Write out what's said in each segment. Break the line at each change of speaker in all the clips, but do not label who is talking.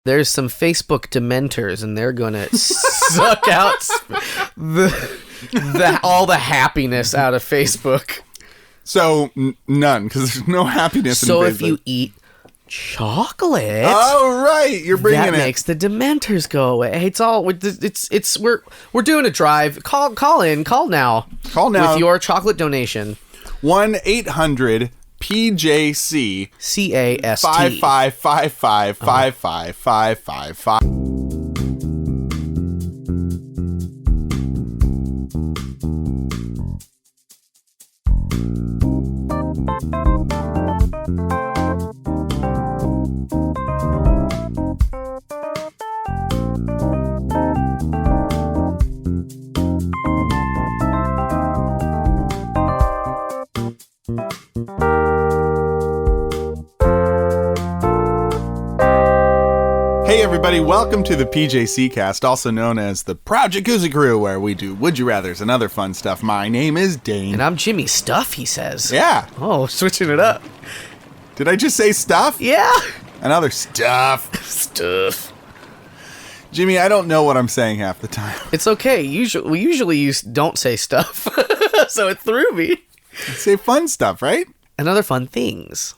there's some Facebook dementors, and they're gonna suck out all the happiness out of Facebook.
So none, because there's no happiness in Facebook.
So if you eat chocolate,
oh right, you're bringing
that makes the dementors go away. It's all we're doing a drive. Call now with your chocolate donation.
1-800 PJC
CAST
55555555. Hey everybody, welcome to the PJC cast, also known as the Proud Jacuzzi Crew, where we do Would You Rathers and other fun stuff. My name is Dane.
And I'm Jimmy Stuff, he says.
Yeah.
Oh, switching it up.
Did I just say stuff?
Yeah.
Another stuff.
Stuff.
Jimmy, I don't know what I'm saying half the time.
It's okay. We usually don't say stuff, so it threw me.
Say fun stuff, right?
And other fun things.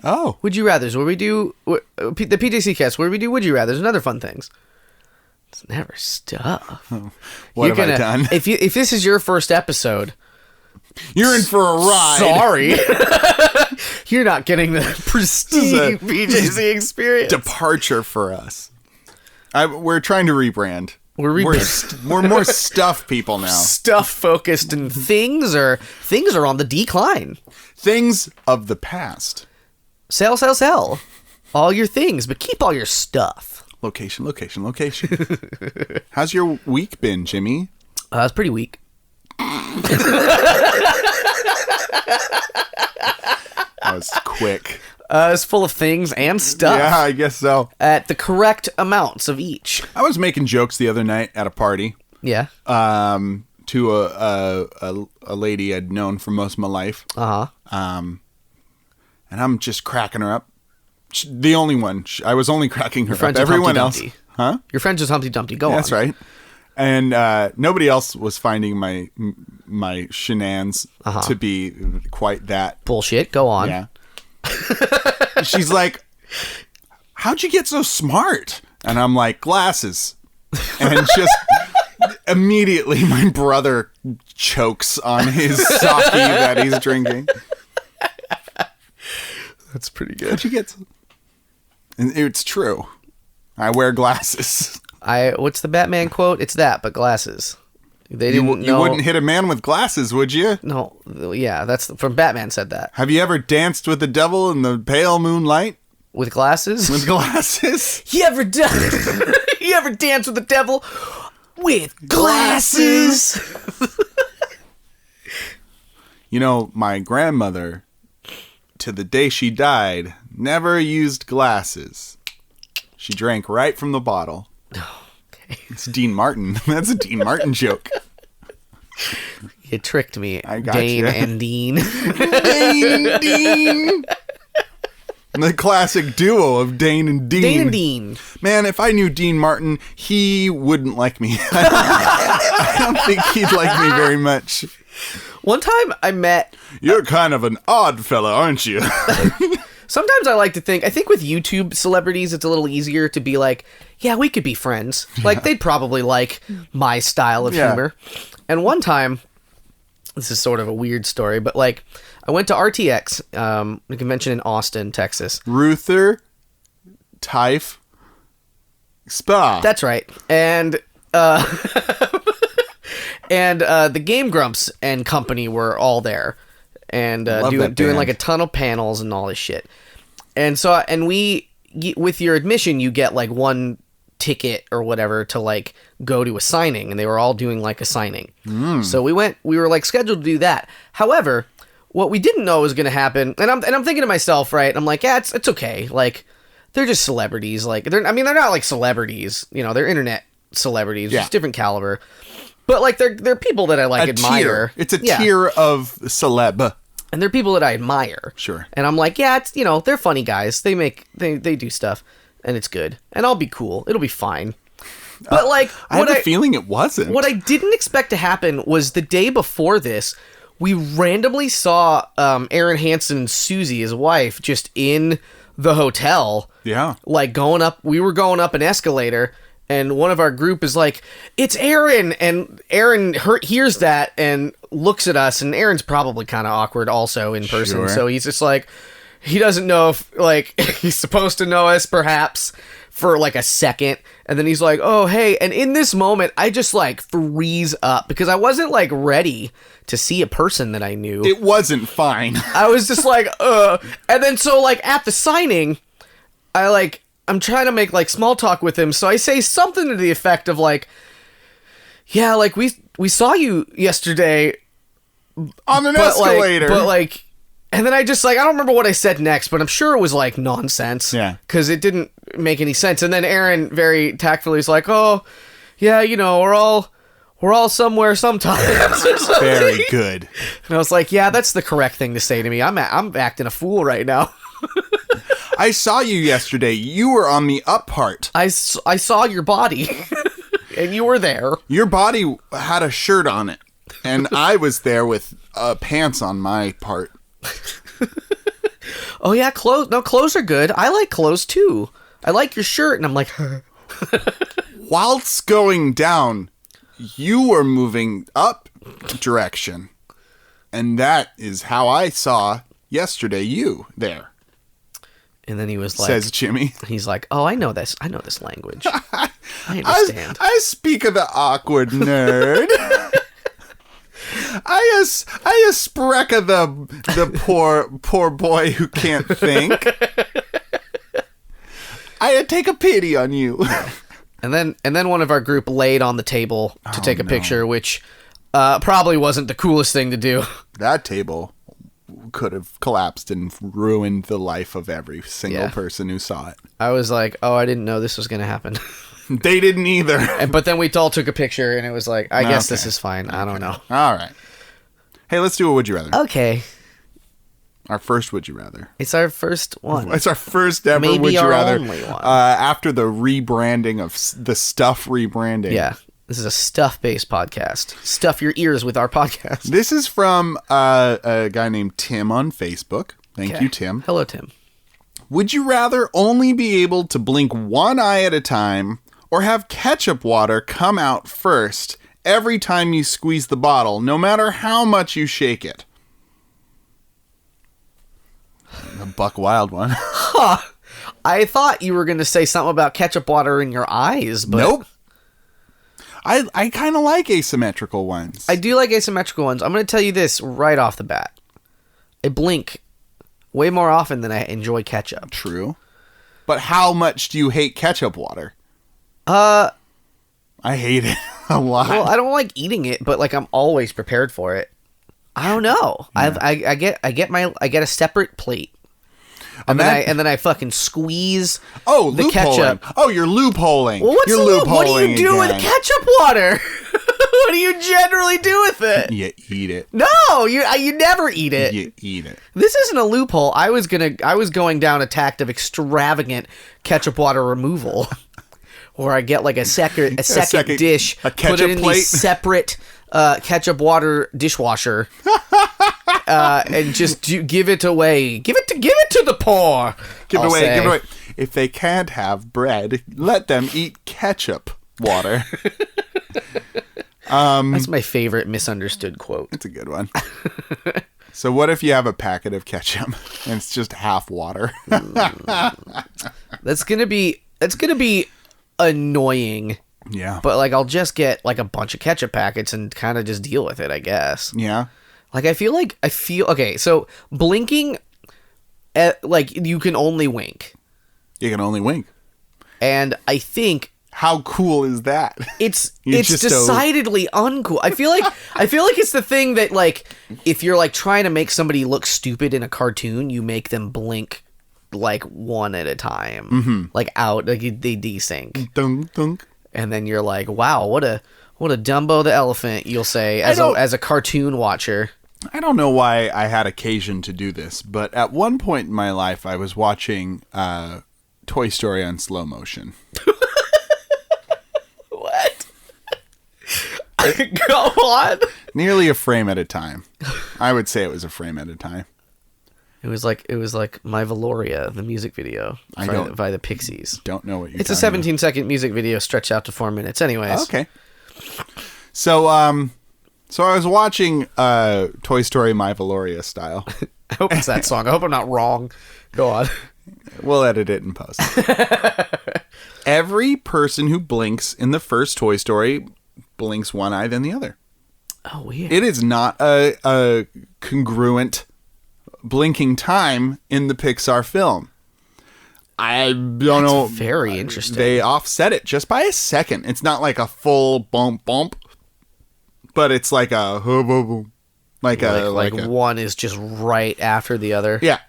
Oh.
Would you rathers, where we do the PJC cast, where we do Would You Rathers and other fun things. It's never stuff.
What have I done?
If this is your first episode,
you're in for a ride.
Sorry. You're not getting the pristine PJC experience.
Departure for us. We're trying to rebrand.
We're
more stuff people now.
Stuff focused, and things are on the decline.
Things of the past.
Sell. All your things, but keep all your stuff.
Location. How's your week been, Jimmy?
It's pretty weak.
That was quick.
It's full of things and stuff.
Yeah, I guess so.
At the correct amounts of each.
I was making jokes the other night at a party.
Yeah.
To a lady I'd known for most of my life.
Uh-huh.
And I'm just cracking her up. The only one. I was only cracking her up. Everyone else. Huh?
Your friend's just Humpty Dumpty. Go on.
That's right. And nobody else was finding my shenanigans to be quite that.
Bullshit. Go on.
Yeah. She's like, how'd you get so smart? And I'm like, glasses. And just immediately my brother chokes on his sake that he's drinking.
That's pretty good.
How'd you get so... And it's true. I wear glasses.
What's the Batman quote? It's that, but glasses. You
wouldn't hit a man with glasses, would you?
No. Yeah, that's from Batman said that.
Have you ever danced with the devil in the pale moonlight?
With glasses?
With glasses?
You ever dance with the devil with glasses?
You know, my grandmother, to the day she died, never used glasses. She drank right from the bottle.
Okay.
It's Dean Martin. That's a Dean Martin joke.
You tricked me.
I got
Dane
you.
and Dean.
Dane and Dean. The classic duo of Dane and Dean.
Dane and Dean.
Man, if I knew Dean Martin, he wouldn't like me. I don't think he'd like me very much.
One time I met...
You're kind of an odd fella, aren't you?
Sometimes I think with YouTube celebrities, it's a little easier to be like, yeah, we could be friends. Like, they'd probably like my style of humor. And one time, this is sort of a weird story, but like, I went to RTX, a convention in Austin, Texas.
Ruther Type Spa.
That's right. And the Game Grumps and company were all there. And doing like a ton of panels and all this shit. And so, with your admission, you get like one ticket or whatever to like go to a signing, and they were all doing like a signing. So we were like scheduled to do that. However, what we didn't know was going to happen, and I'm thinking to myself, right? I'm like, yeah, it's okay. Like, they're just celebrities. Like, they're not like celebrities. You know, they're internet celebrities.
Yeah.
It's different caliber. But like, they're people that I like admire.
It's a tier of celeb.
And they're people that I admire.
Sure.
And I'm like, yeah, it's, they're funny guys. They do stuff. and it's good, and I'll be cool. It'll be fine. But like,
I have a feeling it wasn't.
What I didn't expect to happen was the day before this, we randomly saw Aaron Hansen and Susie, his wife, just in the hotel.
Yeah.
Like going up, we were going up an escalator, and one of our group is like, "It's Aaron," and Aaron hears that and looks at us, and Aaron's probably kind of awkward also in person,
Sure.
so he's just like, he doesn't know if like he's supposed to know us perhaps for like a second, and then he's like, "Oh hey," and in this moment I just like freeze up because I wasn't like ready to see a person that I knew.
It wasn't fine.
I was just like, and then so like at the signing, I'm trying to make like small talk with him, so I say something to the effect of like, "Yeah, like we saw you yesterday
On an escalator."
but like, and then I just like, I don't remember what I said next, but I'm sure it was like nonsense.
Yeah.
Because it didn't make any sense. And then Aaron very tactfully is like, "Oh, yeah, you know, we're all somewhere sometimes."
Very good.
And I was like, "Yeah, that's the correct thing to say to me. I'm acting a fool right now."
I saw you yesterday. You were on the up part.
I saw your body, and you were there.
Your body had a shirt on it, and I was there with pants on my part.
Oh yeah, clothes. No, clothes are good. I like clothes too. I like your shirt, and I'm like,
Whilst going down, you were moving up direction, and that is how I saw yesterday you there.
and then he was like,
Says Jimmy.
he's like, "Oh, I know this language. I understand."
I speak of the awkward nerd. I spreck of the poor boy who can't think. I take a pity on you.
And then one of our group laid on the table to take a picture, which probably wasn't the coolest thing to do.
That table could have collapsed and ruined the life of every single person who saw it.
I was like, "Oh, I didn't know this was going to happen."
They didn't either.
But then we all took a picture, and it was like, I guess this is fine. I don't know.
All right. Hey, let's do a Would You Rather.
Okay.
Our first Would You Rather.
It's our first one.
It's our first ever
Maybe
Would You
our
Rather.
only one.
After the rebranding of the Stuff rebranding.
Yeah. This is a stuff-based podcast. Stuff your ears with our podcast.
This is from a guy named Tim on Facebook. Thank you, Tim.
Hello, Tim.
Would you rather only be able to blink one eye at a time or have ketchup water come out first every time you squeeze the bottle, no matter how much you shake it? A buck wild one.
Huh. I thought you were going to say something about ketchup water in your eyes, but...
Nope. I kind of like asymmetrical ones.
I do like asymmetrical ones. I'm going to tell you this right off the bat. I blink way more often than I enjoy ketchup.
True. But how much do you hate ketchup water?
I
hate it a lot.
Well, I don't like eating it, but like I'm always prepared for it. I don't know. Yeah. I get a separate plate. And then I fucking squeeze the ketchup.
Oh, you're loopholing.
Well,
you're
loopholing? What do you do with ketchup water? What do you generally do with it?
You eat it.
No, you never eat it.
You eat it.
This isn't a loophole. I was going down a tact of extravagant ketchup water removal, where I get like a second dish,
a ketchup
put it in
plate.
the separate ketchup water dishwasher, and just give it away. Give it to the poor.
Give it away. If they can't have bread, let them eat ketchup water.
That's my favorite misunderstood quote.
It's a good one. So what if you have a packet of ketchup and it's just half water?
That's gonna be annoying.
Yeah.
But like I'll just get like a bunch of ketchup packets and kind of just deal with it, I guess.
Yeah.
Like I feel okay, so blinking like you can only wink.
You can only wink.
And I think
how cool is that?
It's decidedly uncool. I feel like it's the thing that like if you're like trying to make somebody look stupid in a cartoon, you make them blink like one at a time.
Mm-hmm.
Like out, like they desync.
Dunk dunk.
And then you're like, wow, what a Dumbo the elephant, you'll say as a cartoon watcher.
I don't know why I had occasion to do this, but at one point in my life I was watching Toy Story on slow motion.
What? Go on.
Nearly a frame at a time. I would say it was a frame at a time.
It was like My Valoria, the music video by the Pixies.
Don't know what you're
It's a 17-second music video stretched out to 4 minutes. Anyways.
Okay. So I was watching Toy Story My Valoria style.
I hope it's that song. I hope I'm not wrong. Go on.
We'll edit it in post. Every person who blinks in the first Toy Story blinks one eye then the other.
Oh, weird.
It is not a congruent blinking time in the Pixar film. I don't know.
Very interesting.
They offset it just by a second. It's not like a full bump, but it's like a like
one is just right after the other.
Yeah.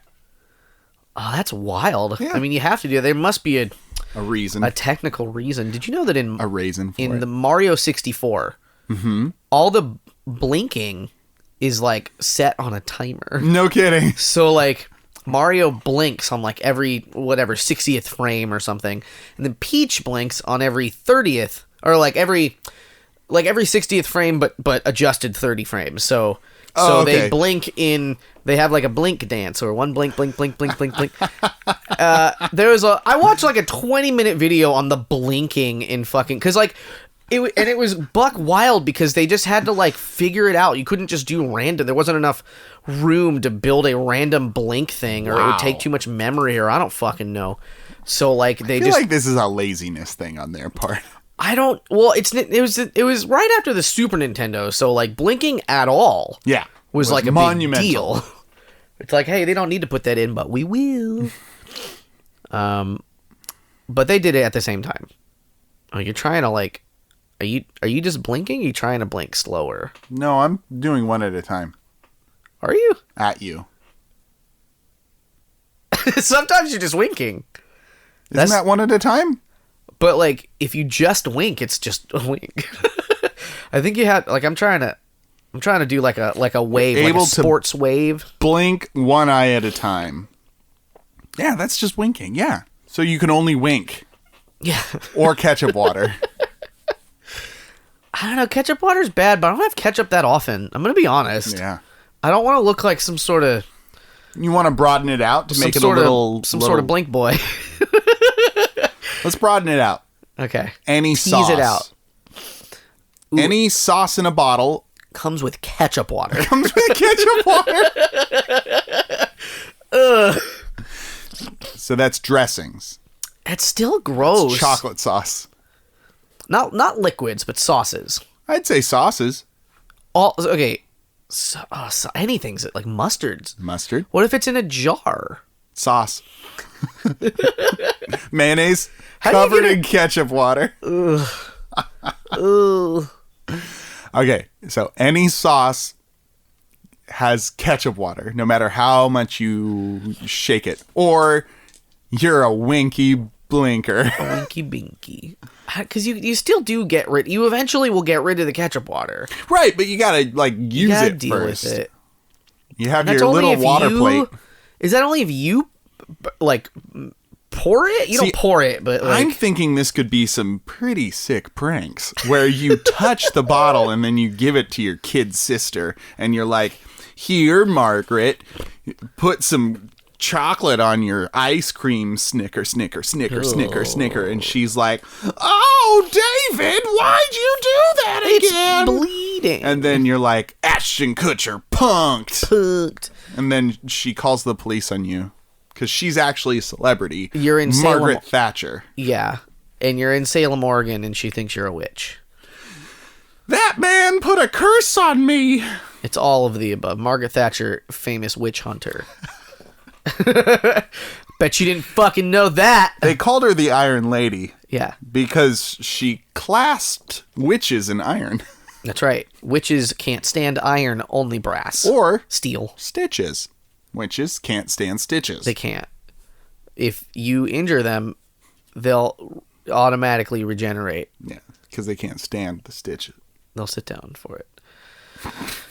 Oh, that's wild.
Yeah.
I mean, you have to do it. There must be a
reason,
a technical reason. Did you know that in
a reason for
the Mario 64, all the blinking is like set on a timer?
No kidding.
So like Mario blinks on like every 60th frame or something, and then Peach blinks on every 30th or like every 60th frame, but adjusted 30 frames. So they blink in. They have like a blink dance or one blink. I watched like a 20-minute video on the blinking in fucking because like. It was buck wild because they just had to like figure it out. You couldn't just do random. There wasn't enough room to build a random blink thing, or it would take too much memory, or I don't fucking know. So like
I feel like this is a laziness thing on their part.
I don't. Well, it was right after the Super Nintendo, so like blinking at all.
Yeah,
was like a
monumental.
big deal. It's like, hey, they don't need to put that in, but we will. But they did it at the same time. Oh, you're trying to like. Are you just blinking? Or are you trying to blink slower?
No, I'm doing one at a time.
Are you?
At you.
Sometimes you're just winking.
Isn't that one at a time?
But like, if you just wink, it's just a wink. I think you had like I'm trying to do like a wave, like a sports wave.
Blink one eye at a time. Yeah, that's just winking. Yeah. So you can only wink.
Yeah.
Or ketchup water.
I don't know. Ketchup water's bad, but I don't have ketchup that often. I'm going to be honest.
Yeah.
I don't want to look like some sort of...
You want to broaden it out to make it a little...
sort of blink boy.
Let's broaden it out.
Okay.
Any sauce.
Tease it out. Ooh.
Any sauce in a bottle...
Comes with ketchup water.
Comes with ketchup water.
Ugh.
So that's dressings.
It's still gross.
It's chocolate sauce.
Not liquids, but sauces.
I'd say sauces.
Okay. So anything's like mustards.
Mustard.
What if it's in a jar?
Sauce. Mayonnaise covered in ketchup water.
Ugh. Ugh.
Okay, so any sauce has ketchup water, no matter how much you shake it. Or you're a winky blinker.
A winky binky. Because you still do get rid... You eventually will get rid of the ketchup water.
Right, but you gotta, like, use it
deal
first.
With it.
You have your little water plate.
Is that only if you, like, pour it? You don't pour it, but, like...
I'm thinking this could be some pretty sick pranks, where you touch the bottle and then you give it to your kid's sister, and you're like, here, Margaret, put some... chocolate on your ice cream, snicker. And she's like, oh, David, why'd you do that again?
It's bleeding.
And then you're like, Ashton Kutcher, punked. And then she calls the police on you because she's actually a celebrity.
You're in
Margaret Thatcher.
Yeah. And you're in Salem, Oregon, and she thinks you're a witch.
That man put a curse on me.
It's all of the above. Margaret Thatcher, famous witch hunter. Bet you didn't fucking know that.
They called her the Iron Lady.
Yeah.
Because she clasped witches in iron.
That's right. Witches can't stand iron, only brass.
Or
steel.
Stitches. Witches can't stand stitches.
They can't. If you injure them, they'll automatically regenerate.
Yeah, because they can't stand the stitches.
They'll sit down for it.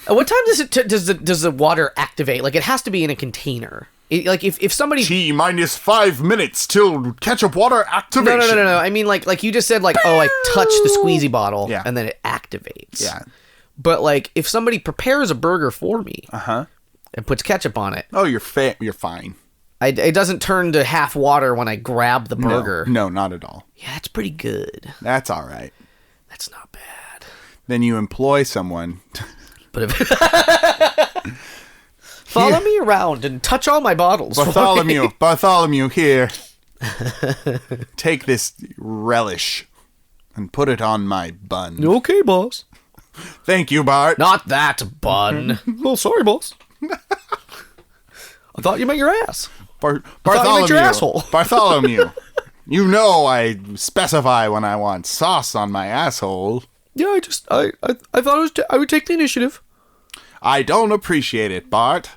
What time does the water activate? Like, it has to be in a container. Like if somebody
T minus 5 minutes till ketchup water activation.
No. I mean like you just said like, oh, I touch the squeezy bottle and then it activates.
Yeah.
But like if somebody prepares a burger for me, and puts ketchup on it,
oh, you're fine.
It doesn't turn to half water when I grab the burger.
No, not at all.
Yeah, it's pretty good.
That's all right.
That's not bad.
Then you employ someone.
But if follow me around and touch all my bottles.
Bartholomew, here. Take this relish and put it on my bun.
Okay, boss.
Thank you, Bart.
Not that bun. Oh, sorry, boss. I thought you meant your ass.
Bartholomew.
Your asshole.
Bartholomew. You know I specify when I want sauce on my asshole.
Yeah, I thought I would take the initiative.
I don't appreciate it, Bart.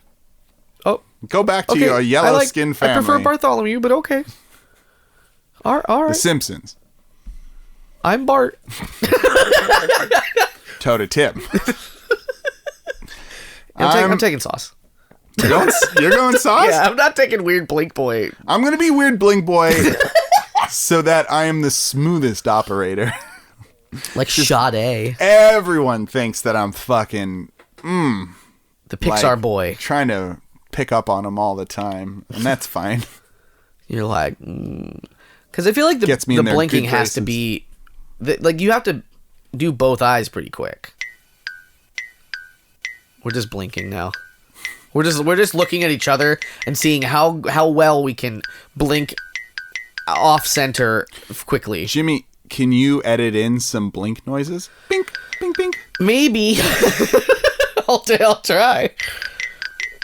Oh.
Go back to your yellow-skinned family.
I prefer Bartholomew, but okay. All right.
The Simpsons.
I'm Bart.
Toe to tip.
I'm taking sauce.
You're going sauce?
Yeah, I'm not taking weird Blink Boy.
I'm going to be weird Blink Boy so that I am the smoothest operator.
Like Sade.
Everyone thinks that I'm fucking...
the Pixar boy.
Trying to pick up on them all the time. And that's fine.
You're like... Because I feel like the blinking has to be... like, you have to do both eyes pretty quick. We're just blinking now. We're just looking at each other and seeing how well we can blink off center quickly.
Jimmy, can you edit in some blink noises? Bink, bink, bink.
Maybe. I'll try.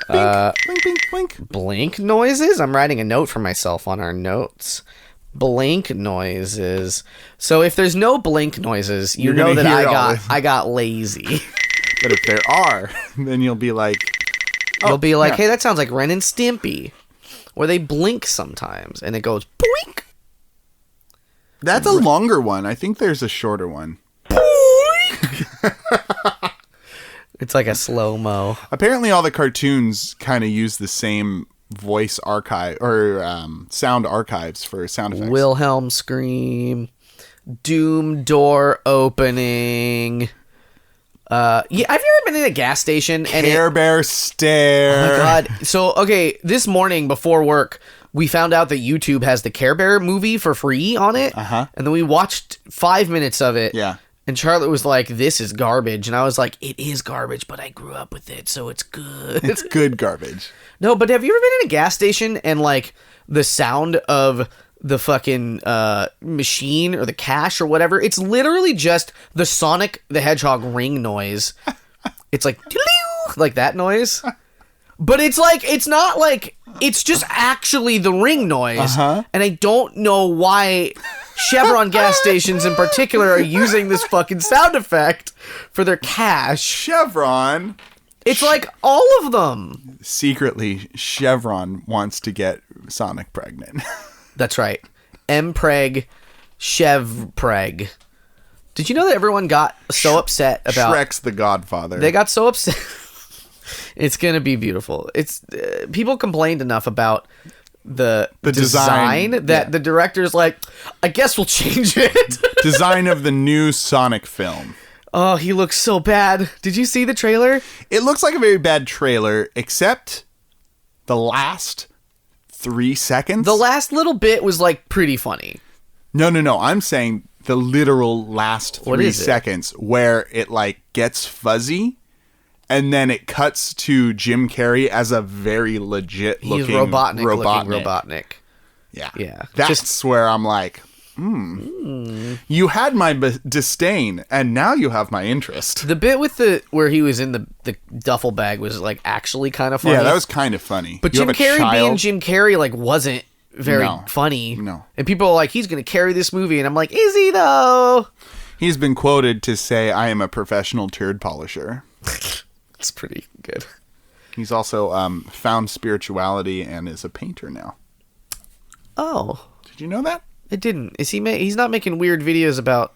Blink, blink, blink, blink.
Blink noises? I'm writing a note for myself on our notes. Blink noises. So if there's no blink noises, you know that I got lazy.
But if there are, then you'll be like...
You'll be like, hey, that sounds like Ren and Stimpy. Where they blink sometimes, and it goes, boink!
That's a longer one. I think there's a shorter one.
Boink! It's like a slow-mo.
Apparently all the cartoons kind of use the same voice archive, or sound archives for sound effects.
Wilhelm scream. Doom door opening... have you ever been in a gas station?
Care Bear stare.
Oh my god. So, okay, this morning before work, we found out that YouTube has the Care Bear movie for free on it. And then we watched 5 minutes of it.
Yeah.
And Charlotte was like, this is garbage. And I was like, it is garbage, but I grew up with it, so it's good.
It's good garbage.
No, but have you ever been in a gas station and, like, the sound of... the fucking machine or the cash or whatever, it's literally just the Sonic the Hedgehog ring noise. It's like that noise, but it's like, it's not like, it's just actually the ring noise. And I don't know why Chevron gas stations in particular are using this fucking sound effect for their cash.
Chevron,
it's like all of them.
Secretly, Chevron wants to get Sonic pregnant.
That's right. Mpreg, Chevpreg. Did you know that everyone got so upset about...
Shrek's the Godfather.
They got so upset. It's going to be beautiful. It's people complained enough about the design that the director's like, I guess we'll change it.
Design of the new Sonic film.
Oh, he looks so bad. Did you see the trailer?
It looks like a very bad trailer, except the last... 3 seconds?
The last little bit was like pretty funny.
No. I'm saying the literal last 3 seconds where it like gets fuzzy and then it cuts to Jim Carrey as a very legit looking Robotnik. Yeah. That's where I'm like, you had my disdain and now you have my interest.
The bit with where he was in the duffel bag was like actually kind of funny.
Yeah, that was kind of funny.
But Jim Carrey being Jim Carrey like wasn't very funny.
No.
And people are like, he's going to carry this movie. And I'm like, is he though?
He's been quoted to say, I am a professional turd polisher.
It's pretty good.
He's also found spirituality and is a painter now.
Oh.
Did you know that?
It didn't. He's not making weird videos about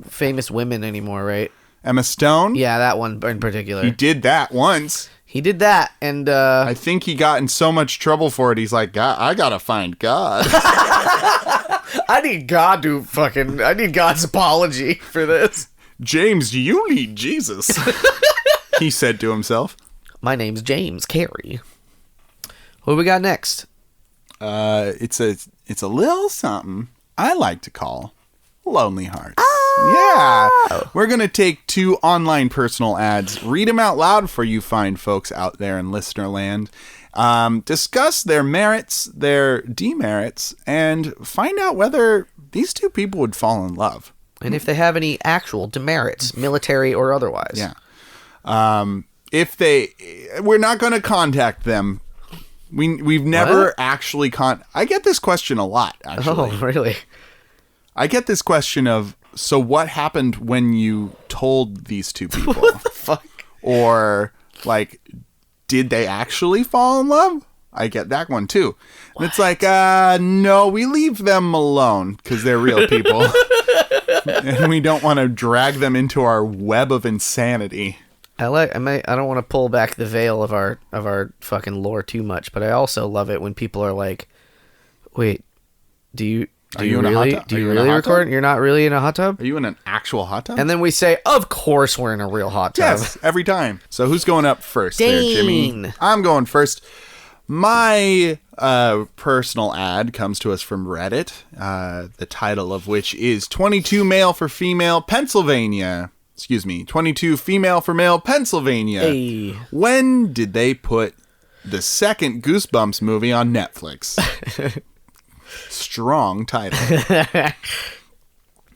famous women anymore, right?
Emma Stone.
Yeah, that one in particular.
He did that once.
He did that, and
I think he got in so much trouble for it. He's like, God, I gotta find God.
I need God's apology for this.
James, you need Jesus. He said to himself.
My name's James Carey. What do we got next?
It's a little something I like to call Lonely Hearts. Oh. Yeah. We're going to take 2 online personal ads, read them out loud for you fine folks out there in listener land, discuss their merits, their demerits, and find out whether these 2 people would fall in love.
And if they have any actual demerits, military or otherwise.
Yeah. We're not going to contact them. We've never actually I get this question a lot, actually.
Oh, really?
I get this question of, so what happened when you told these 2 people?
What the fuck?
Or, like, did they actually fall in love? I get that one, too. And it's like, no, we leave them alone because they're real people. And we don't want to drag them into our web of insanity.
I don't want to pull back the veil of our fucking lore too much, but I also love it when people are like, "Wait, do you really record? You're not really in a hot tub?
Are you in an actual hot tub?"
And then we say, "Of course we're in a real hot tub."
Yes, every time. So who's going up first there, Jimmy?
Dane.
I'm going first. My personal ad comes to us from Reddit, the title of which is 22 Male for Female Pennsylvania. 22 Female for Male Pennsylvania.
Hey.
When did they put the second Goosebumps movie on Netflix? Strong title.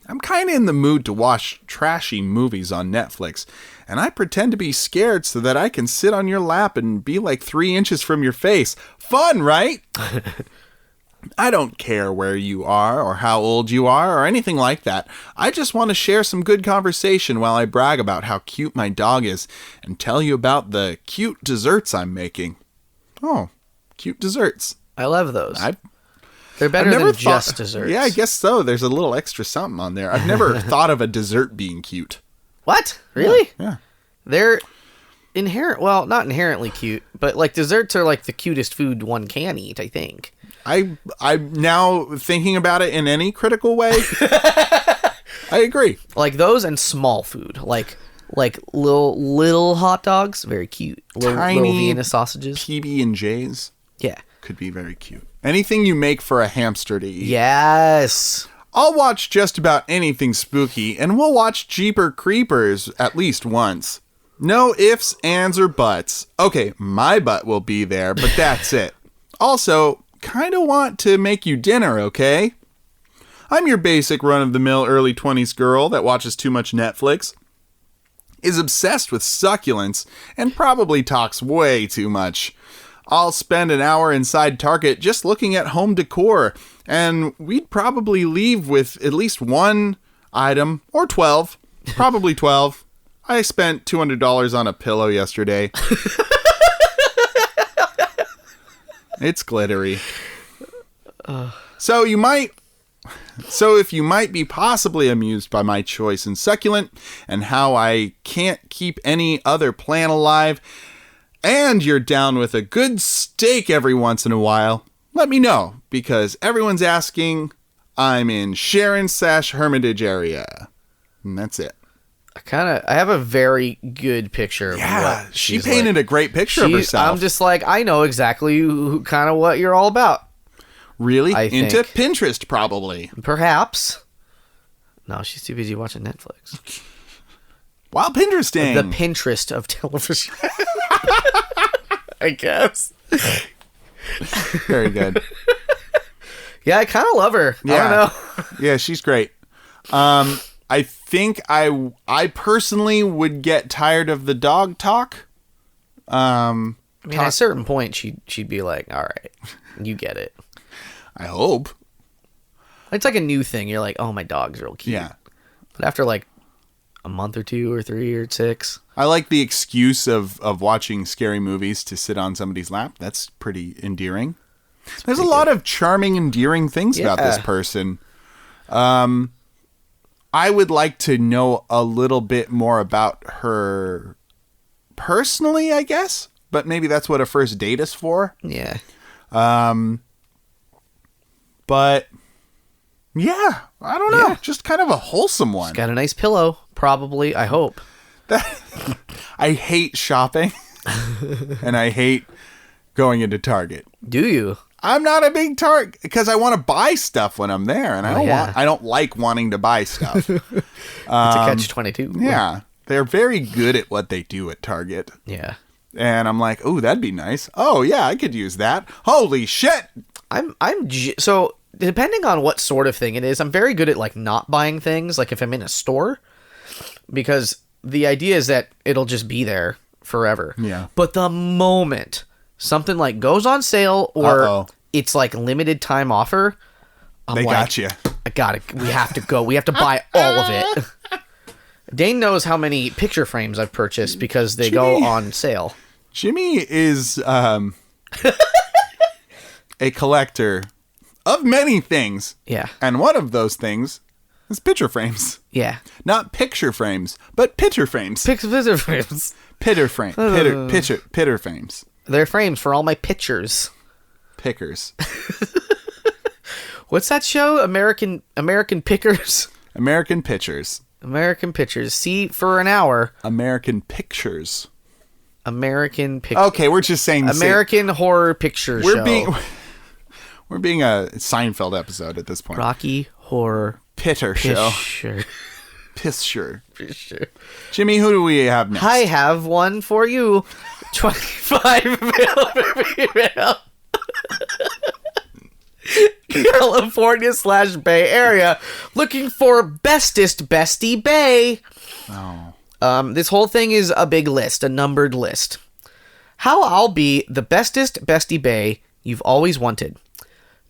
I'm kind of in the mood to watch trashy movies on Netflix, and I pretend to be scared so that I can sit on your lap and be like 3 inches from your face. Fun, right? I don't care where you are or how old you are or anything like that. I just want to share some good conversation while I brag about how cute my dog is and tell you about the cute desserts I'm making. Oh, cute desserts.
I love those. They're better than just desserts.
Yeah, I guess so. There's a little extra something on there. I've never thought of a dessert being cute.
What? Really?
Yeah.
They're not inherently cute, but like desserts are like the cutest food one can eat, I think.
I'm now thinking about it in any critical way. I agree.
Like those and small food, like little hot dogs, very cute.
Tiny
little Vienna sausages,
PB&Js.
Yeah,
could be very cute. Anything you make for a hamster to eat.
Yes.
I'll watch just about anything spooky, and we'll watch Jeeper Creepers at least once. No ifs, ands, or buts. Okay, my butt will be there, but that's it. Also, kind of want to make you dinner, okay? I'm your basic run-of-the-mill early 20s girl that watches too much Netflix, is obsessed with succulents, and probably talks way too much. I'll spend an hour inside Target just looking at home decor, and we'd probably leave with at least one item, or 12, probably 12. I spent $200 on a pillow yesterday. It's glittery. So if you might be possibly amused by my choice in succulent and how I can't keep any other plant alive, and you're down with a good steak every once in a while, let me know, because everyone's asking. I'm in Sharon/Hermitage area. And that's it.
I have a very good picture of what
she painted a great picture of herself.
I'm just like, I know exactly kind of what you're all about.
Really? Into Pinterest, probably.
Perhaps. No, she's too busy watching Netflix.
While Pinteresting.
The Pinterest of television. I guess.
Very good.
Yeah, I kind of love her. Yeah. I don't know.
Yeah, she's great. I think I personally would get tired of the dog talk.
I mean, at a certain point, she'd be like, all right, you get it.
I hope.
It's like a new thing. You're like, oh, my dog's real cute.
Yeah.
But after like a month or 2 or 3 or 6.
I like the excuse of watching scary movies to sit on somebody's lap. That's pretty endearing. There's a lot of charming, endearing things about this person. I would like to know a little bit more about her personally, I guess. But maybe that's what a first date is for.
Yeah.
But yeah, I don't know. Yeah. Just kind of a wholesome one.
She's got a nice pillow, probably, I hope.
I hate shopping and I hate going into Target.
Do you?
I'm not a big Target because I want to buy stuff when I'm there, and I don't like wanting to buy stuff.
It's a catch-22.
Yeah. They're very good at what they do at Target.
Yeah.
And I'm like, "Oh, that'd be nice. Oh, yeah, I could use that. Holy shit."
So depending on what sort of thing it is, I'm very good at like not buying things, like if I'm in a store, because the idea is that it'll just be there forever.
Yeah.
But the moment something like goes on sale or it's like limited time offer,
they got you.
I got it. We have to go. We have to buy all of it. Dane knows how many picture frames I've purchased because they go on sale.
Jimmy is a collector of many things.
Yeah.
And one of those things is picture frames.
Yeah.
Not picture frames, but picture frames.
Picture frames.
Pitter frame. Pitter frames.
They're frames for all my pictures.
Pickers.
What's that show? American Pickers?
American Pictures.
American Pictures. See for an hour.
American Pictures.
American Pictures.
Okay, we're just saying the
American Horror Picture Show.
We're being a Seinfeld episode at this point.
Rocky Horror
Pitter Show. Pisher. Jimmy, who do we have next?
I have one for you. 25 male per female. California/Bay Area, looking for bestest bestie bae.
Oh.
This whole thing is a big list, a numbered list. How I'll be the bestest bestie bae you've always wanted.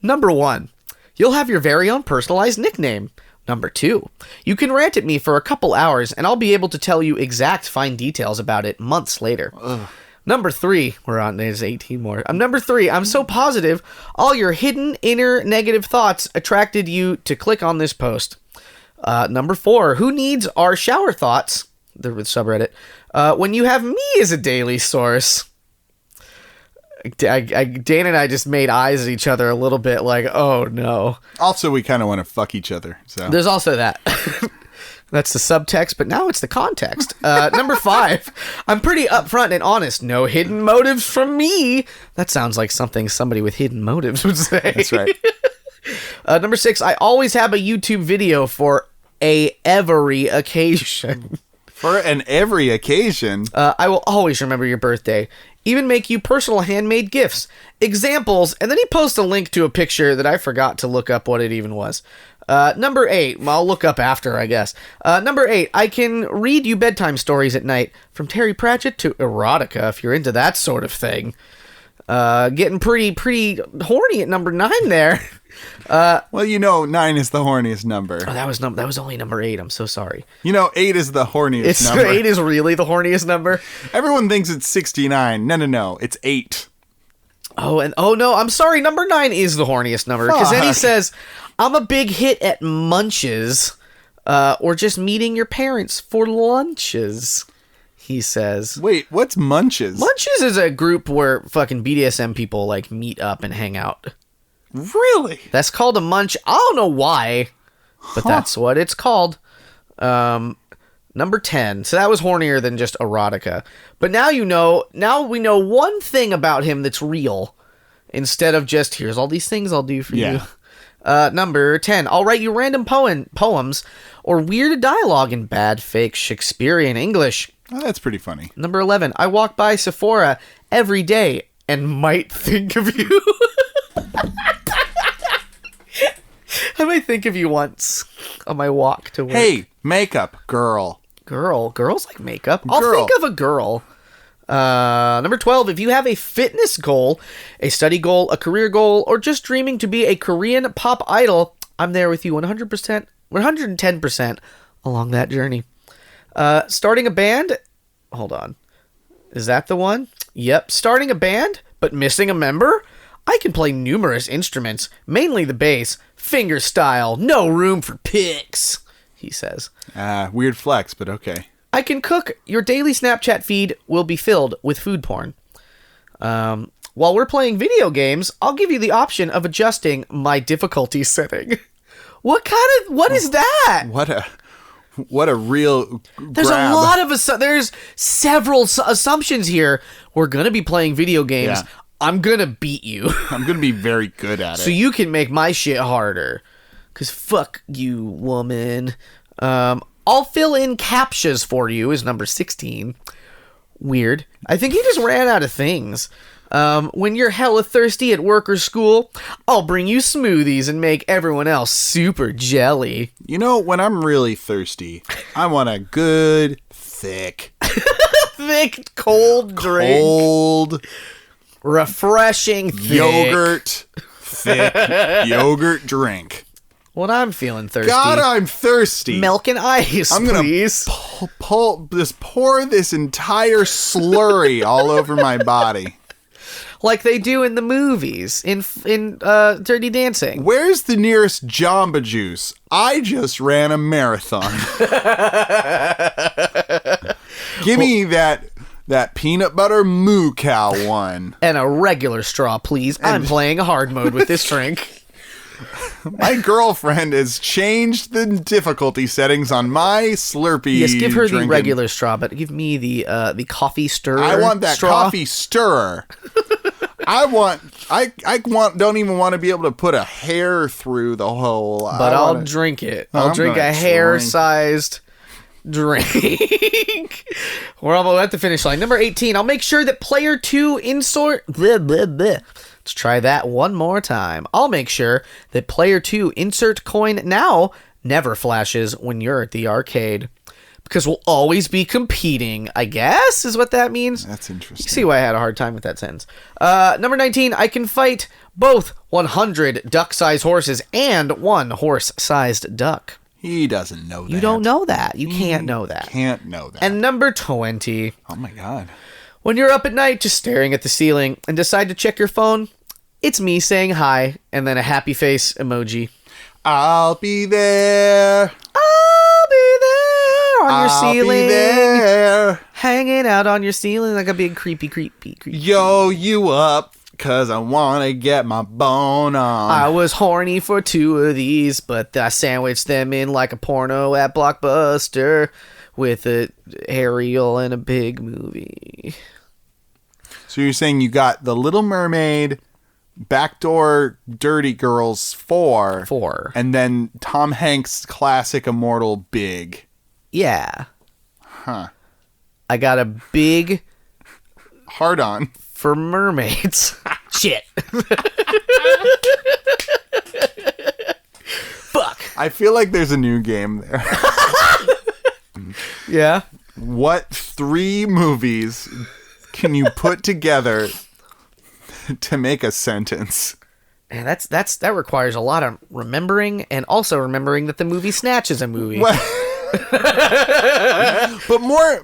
Number 1, you'll have your very own personalized nickname. Number 2, you can rant at me for a couple hours and I'll be able to tell you exact fine details about it months later.
Ugh.
Number 3, we're on, there's 18 more. Number 3, I'm so positive all your hidden inner negative thoughts attracted you to click on this post. Number 4, who needs our shower thoughts, the subreddit, when you have me as a daily source? Dane and I just made eyes at each other a little bit like, oh no.
Also, we kind of want to fuck each other. So
there's also that. That's the subtext, but now it's the context. Number 5, I'm pretty upfront and honest. No hidden motives from me. That sounds like something somebody with hidden motives would say.
That's right.
Number 6, I always have a YouTube video for every occasion.
For every occasion?
I will always remember your birthday. Even make you personal handmade gifts. Examples. And then he posts a link to a picture that I forgot to look up what it even was. Number 8, I'll look up after, I guess. Number 8, I can read you bedtime stories at night, from Terry Pratchett to erotica, if you're into that sort of thing. Getting pretty horny at number 9 there.
Well, 9 is the horniest number.
Oh, that was only number 8. I'm so sorry.
8 is the horniest number.
8 is really the horniest number.
Everyone thinks it's 69. No. It's 8.
Oh no, I'm sorry. Number 9 is the horniest number because then he says, "I'm a big hit at munches, or just meeting your parents for lunches." He says.
Wait, what's munches?
Munches is a group where fucking BDSM people like meet up and hang out.
Really?
That's called a munch. I don't know why, but that's what it's called. Number 10. So that was hornier than just erotica. But now now we know one thing about him that's real instead of just here's all these things I'll do for you. Number 10. I'll write you random poems or weird dialogue in bad fake Shakespearean English.
Oh, that's pretty funny.
Number 11. I walk by Sephora every day and might think of you. I might think of you once on my walk to work.
Hey, makeup, girl.
Girls like makeup. I'll think of a girl. Number 12, if you have a fitness goal, a study goal, a career goal, or just dreaming to be a Korean pop idol, I'm there with you 100%, 110% along that journey. Starting a band. Hold on. Is that the one? Yep. Starting a band, but missing a member? I can play numerous instruments, mainly the bass, finger style, no room for picks. he says.
Weird flex, but okay.
I can cook. Your daily Snapchat feed will be filled with food porn. While we're playing video games, I'll give you the option of adjusting my difficulty setting. What is that?
What a real
There's
grab.
a lot of there's several assumptions here. We're going to be playing video games.
Yeah.
I'm going to beat you.
I'm going to be very good at it.
So you can make my shit harder. Cuz fuck you, woman. I'll fill in captchas for you is number 16. Weird. I think he just ran out of things. When you're hella thirsty at work or school, I'll bring you smoothies and make everyone else super jelly.
You know, when I'm really thirsty, I want a good, thick,
cold drink.
Cold,
refreshing, thick.
thick yogurt drink.
When I'm feeling thirsty.
God, I'm thirsty.
Milk and ice,
I'm
please.
Pour this entire slurry all over my body.
Like they do in the movies, in Dirty Dancing.
Where's the nearest Jamba Juice? I just ran a marathon. Give me that peanut butter moo cow one.
And a regular straw, please. I'm playing hard mode with this drink.
My girlfriend has changed the difficulty settings on my Slurpee.
Yes, give her
drinking.
the regular straw, but give me the coffee stirrer.
I want that
straw.
coffee stirrer. Don't even want to be able to put a hair through the hole.
But I'll drink it. I'll drink a hair-sized drink. We're almost at the finish line. Number 18. I'll make sure that player 2 insert. Let's try that one more time. I'll make sure that player 2 insert coin now never flashes when you're at the arcade. Because we'll always be competing, I guess, is what that means.
That's interesting.
You see why I had a hard time with that sentence. Number 19, I can fight both 100 duck-sized horses and one horse-sized duck.
He doesn't know that.
You don't know that. You can't know that.
Can't know that.
And number 20.
Oh my God.
When you're up at night just staring at the ceiling and decide to check your phone, it's me saying hi and then a happy face emoji.
I'll be there.
I'll be there on your ceiling.
I'll be there.
Hanging out on your ceiling like a big creepy.
Yo, you up, cause I wanna get my bone on.
I was horny for 2 of these, but I sandwiched them in like a porno at Blockbuster with a aerial and a big movie.
So you're saying you got The Little Mermaid, Backdoor Dirty Girls 4, and then Tom Hanks' classic Immortal Big.
Yeah.
Huh.
I got a big
hard on
for mermaids. Shit. Fuck.
I feel like there's a new game there.
Yeah.
What 3 movies can you put together to make a sentence?
And that requires a lot of remembering, and also remembering that the movie Snatch is a movie.
But more,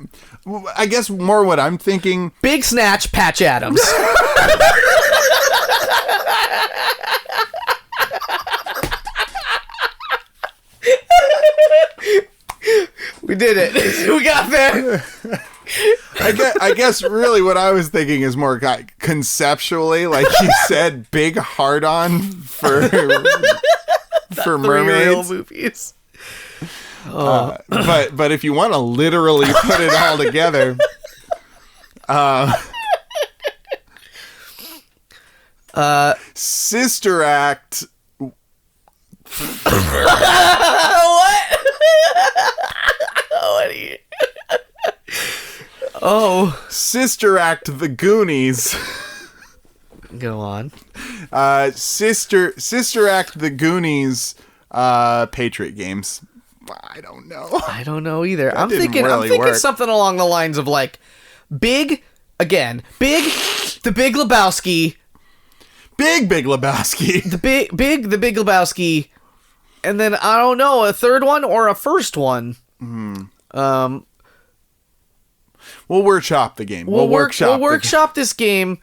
I guess more what I'm thinking.
Big Snatch, Patch Adams. We did it. We got there.
I guess really what I was thinking is more conceptually, like you said, big hard on for mermaids.
Real movies.
But if you want to literally put it all together, Sister Act.
What? What are you? Oh.
Sister Act The Goonies.
Go on.
Sister Act The Goonies Patriot Games. I don't know.
I don't know either. I'm
really
thinking something along the lines of like the Big Lebowski.
Big Lebowski.
The Big Lebowski. And then I don't know, a third one or a first one.
We'll workshop the game.
We'll workshop this game.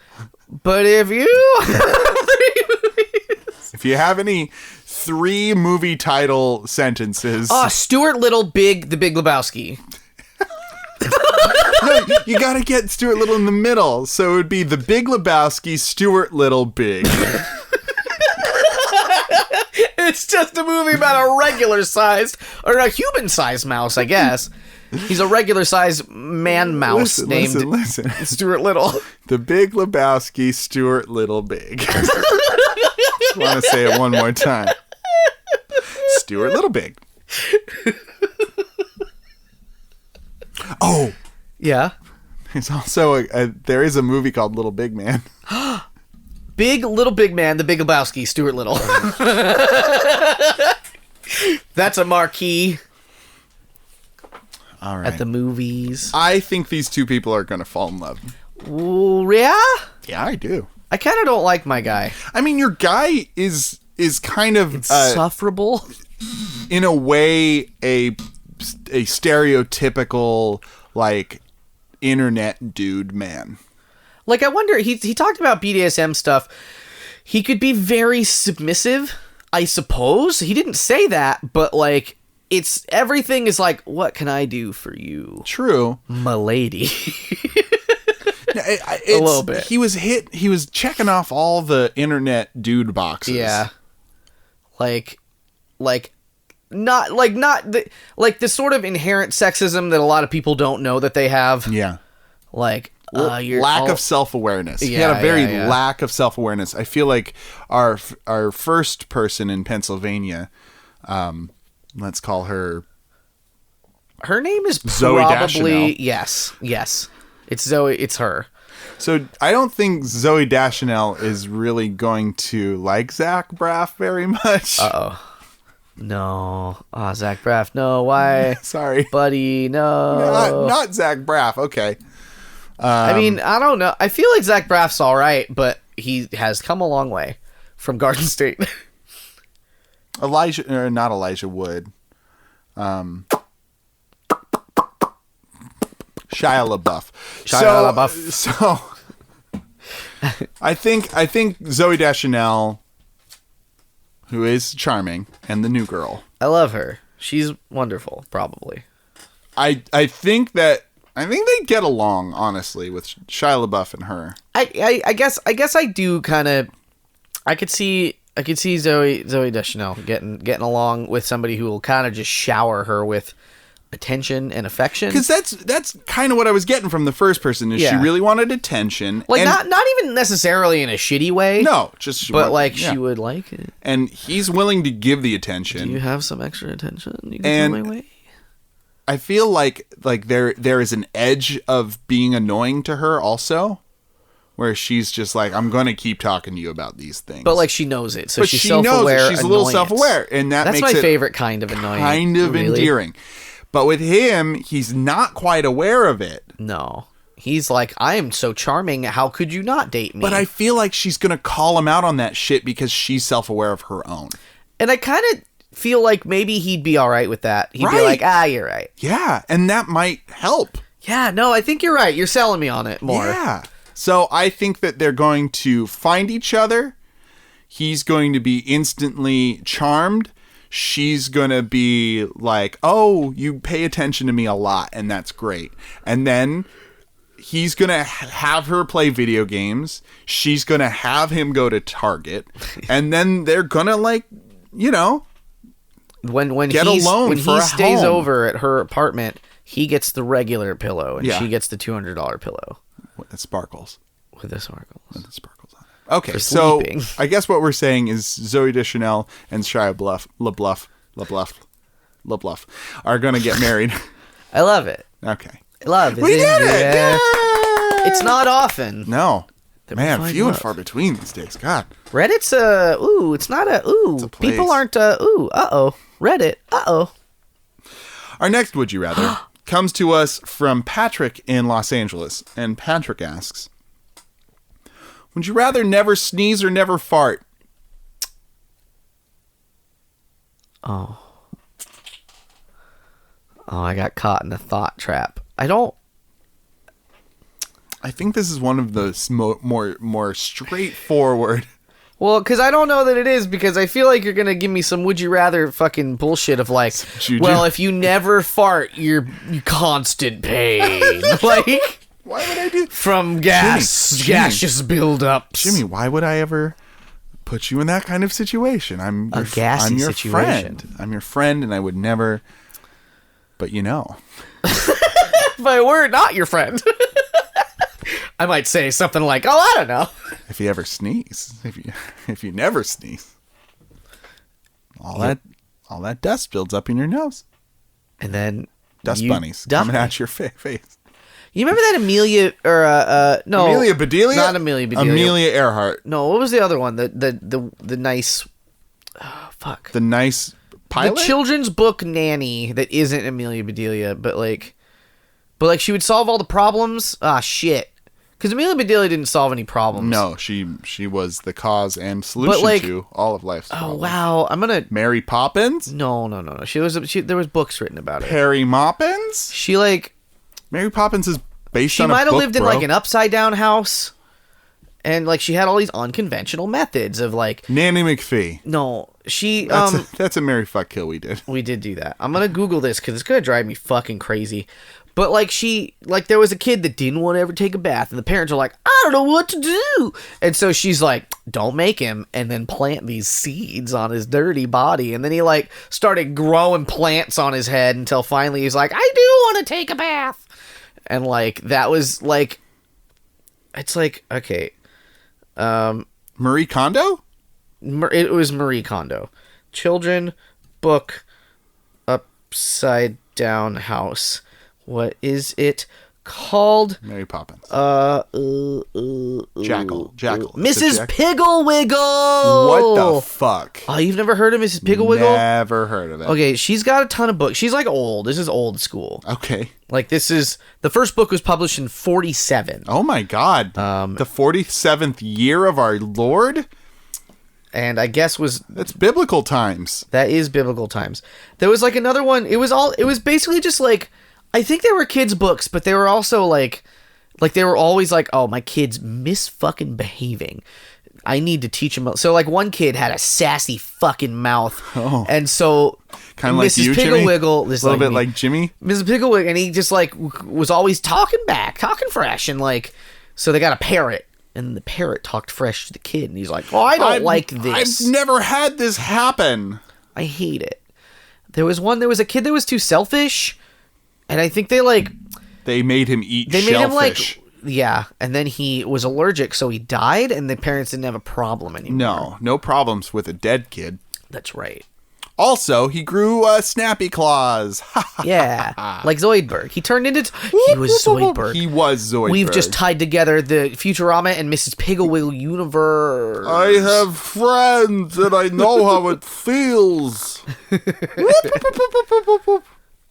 But if
If you have any 3 movie title sentences.
Stuart Little, The Big Lebowski.
No, you gotta get Stuart Little in the middle. So it would be The Big Lebowski, Stuart Little, Big.
It's just a movie about a regular-sized, or a human-sized mouse, I guess. He's a regular-sized man mouse named
listen.
Stuart Little.
The Big Lebowski, Stuart Little, Big. Just want to say it one more time. Stuart Little, Big. Oh,
yeah.
There's also there is a movie called Little Big Man.
Little Big Man, The Big Lebowski, Stuart Little. That's a marquee.
All right.
At the movies.
I think these 2 people are going to fall in love.
Ooh, yeah?
Yeah, I do.
I kind of don't like my guy.
I mean, your guy is kind of
insufferable.
In a way, a stereotypical like internet dude man.
Like, I wonder, he talked about BDSM stuff. He could be very submissive, I suppose. He didn't say that, but, like, everything is like, what can I do for you?
True.
Milady.
A
little bit.
He was checking off all the internet dude boxes.
Yeah. Not the sort of inherent sexism that a lot of people don't know that they have.
Yeah.
Like,
lack of self-awareness. He had a very lack of self-awareness. I feel like our first person in Pennsylvania, let's call her.
Her name is
Zoe
probably Deschanel. Yes. It's Zoe. It's her.
So I don't think Zoe Deschanel is really going to like Zach Braff very much.
No. Zach Braff. No, why?
Sorry.
Buddy, no.
Not Zach Braff. Okay.
I mean, I don't know. I feel like Zach Braff's all right, but he has come a long way from Garden State.
Not Elijah Wood. Shia LaBeouf. So I think Zoe Deschanel, who is charming, and the new girl.
I love her. She's wonderful, probably.
I think they get along, honestly, with Shia LaBeouf and her.
I guess I do kind of. I could see Zoe Deschanel getting along with somebody who will kind of just shower her with attention and affection.
Because that's kind of what I was getting from the first person. Is she really wanted attention?
Like, not even necessarily in a shitty way.
No,
she would like it.
And he's willing to give the attention.
Do you have some extra attention you can throw my way?
I feel like there is an edge of being annoying to her also, where she's just like, I'm going to keep talking to you about these things.
But, like, she knows it, so she's self-aware.
She's a little self-aware, and that's
my favorite kind of annoying.
Kind of endearing. But with him, he's not quite aware of it.
No. He's like, I am so charming, how could you not date me?
But I feel like she's going to call him out on that shit because she's self-aware of her own.
And I kind of feel like maybe he'd be all right with that. He'd be like, you're right.
Yeah, and that might help.
Yeah, no, I think you're right. You're selling me on it more.
Yeah. So I think that they're going to find each other. He's going to be instantly charmed. She's going to be like, oh, you pay attention to me a lot, and that's great. And then he's going to have her play video games. She's going to have him go to Target. And then they're going to, like, you know,
when
get alone when
he stays over at her apartment, he gets the regular pillow, and she gets the $200 pillow.
With the sparkles.
With the sparkles on it.
Okay, so I guess what we're saying is Zoe Deschanel and Shia LaBeouf are going to get married.
I love it.
Okay.
I love it.
We did it! Yay!
It's not often.
No. Man, few and far between these days. God.
Reddit's it's not it's people aren't Reddit,
Our next Would You Rather comes to us from Patrick in Los Angeles. And Patrick asks, would you rather never sneeze or never fart?
Oh, I got caught in a thought trap. I
think this is one of the more straightforward.
Well, because I don't know that it is, because I feel like you're going to give me some would you rather fucking bullshit of like, well, if you never fart, you're constant pain. Like,
why would I do
from gaseous buildups?
Jimmy, why would I ever put you in that kind of situation? I'm your
situation.
friend. I'm your friend, and I would never. But
if I were not your friend, I might say something like, "Oh, I don't know."
If you ever sneeze, if you never sneeze, all that dust builds up in your nose,
and then
dust bunnies coming at your face. You
remember that Amelia no
Amelia Bedelia?
Not Amelia Bedelia.
Amelia Earhart.
No, what was the other one? The nice
The nice pilot?
The children's book nanny that isn't Amelia Bedelia, but like she would solve all the problems. Ah, shit. Because Amelia Bedelia didn't solve any problems.
No, she was the cause and solution to all of life's problems.
Wow, I'm gonna
Mary Poppins?
No. There was books written about it.
Perry Moppins? Mary Poppins is based on a book,
She might have lived in like an upside down house, and like she had all these unconventional methods of like
Nanny McPhee.
No, she
that's a Mary fuck kill we did.
We did do that. I'm gonna Google this because it's gonna drive me fucking crazy. But there was a kid that didn't want to ever take a bath, and the parents are like, I don't know what to do. And so she's like, don't make him, and then plant these seeds on his dirty body. And then he like started growing plants on his head until finally he's like, I do want to take a bath. And like, that was like, it's like, okay.
Marie Kondo?
It was Marie Kondo. Children book upside down house. What is it called?
Mary Poppins.
Jackal.
Mrs.
Pigglewiggle.
What the fuck?
Oh, you've never heard of Mrs. Pigglewiggle?
Never heard of it.
Okay, she's got a ton of books. She's like old. This is old school.
Okay.
Like the first book was published in 47.
Oh my God. The 47th year of our Lord?
And I guess
that's biblical times.
That is biblical times. There was like another one. It was basically just like, I think they were kids' books, but they were also like they were always like, oh, my kid's fucking behaving. I need to teach him. So like one kid had a sassy fucking mouth, and so
kind of like you,
Pigglewiggle,
Jimmy? A little bit like Jimmy,
Mrs. Pigglewiggle, and he just like was always talking fresh, and like so they got a parrot. And the parrot talked fresh to the kid, and he's like, "Oh, I don't like this.
I've never had this happen.
I hate it." There was a kid that was too selfish, and I think they
made him eat shellfish.
Yeah, and then he was allergic, so he died, and the parents didn't have a problem anymore.
No problems with a dead kid.
That's right.
Also, he grew snappy claws.
Yeah, like Zoidberg. He turned into... He was Zoidberg.
He was Zoidberg.
We've just tied together the Futurama and Mrs. Pigglewiggle universe.
I have friends, and I know how it feels.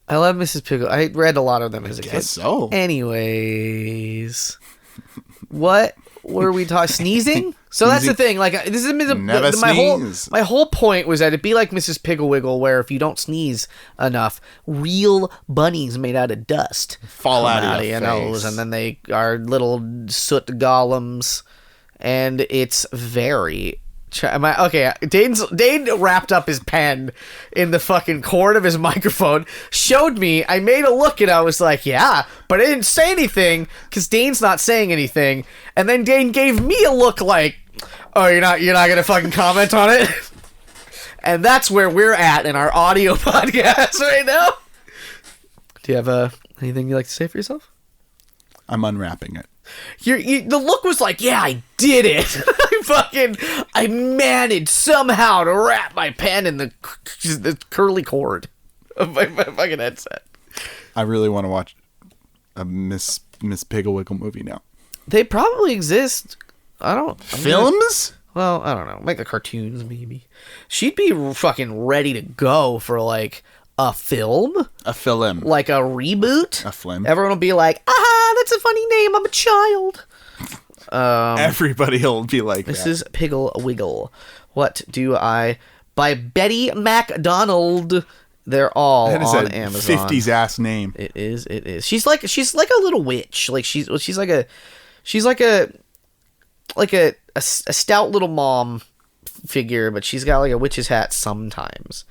I love Mrs. Piggle. I read a lot of them as a kid.
So.
Anyways. What were we talking? Sneezing? So that's the thing. Like, this is my whole point was that it'd be like Mrs. Pigglewiggle, where if you don't sneeze enough, real bunnies made out of dust
fall out of your
nose, and then they are little soot golems, and it's very. Dane wrapped up his pen in the fucking cord of his microphone, showed me, I made a look, and I was like, yeah, but I didn't say anything, because Dane's not saying anything, and then Dane gave me a look like, oh, you're not gonna fucking comment on it? And that's where we're at in our audio podcast right now. Do you have anything you'd like to say for yourself?
I'm unwrapping it.
The look was like, yeah, I did it. I managed somehow to wrap my pen in the curly cord of my fucking headset.
I really want to watch a Miss Pigglewiggle movie now.
They probably exist.
Films?
Well, I don't know. Like the cartoons, maybe. She'd be fucking ready to go for like a film.
A film.
Like a reboot.
A film.
Everyone will be like, that's a funny name. I'm a child.
Everybody will be like
this is Pigglewiggle. What do I... By Betty MacDonald. They're all on Amazon.
50s ass name.
It is. She's like a little witch. Like she's like a stout little mom figure, but she's got like a witch's hat sometimes.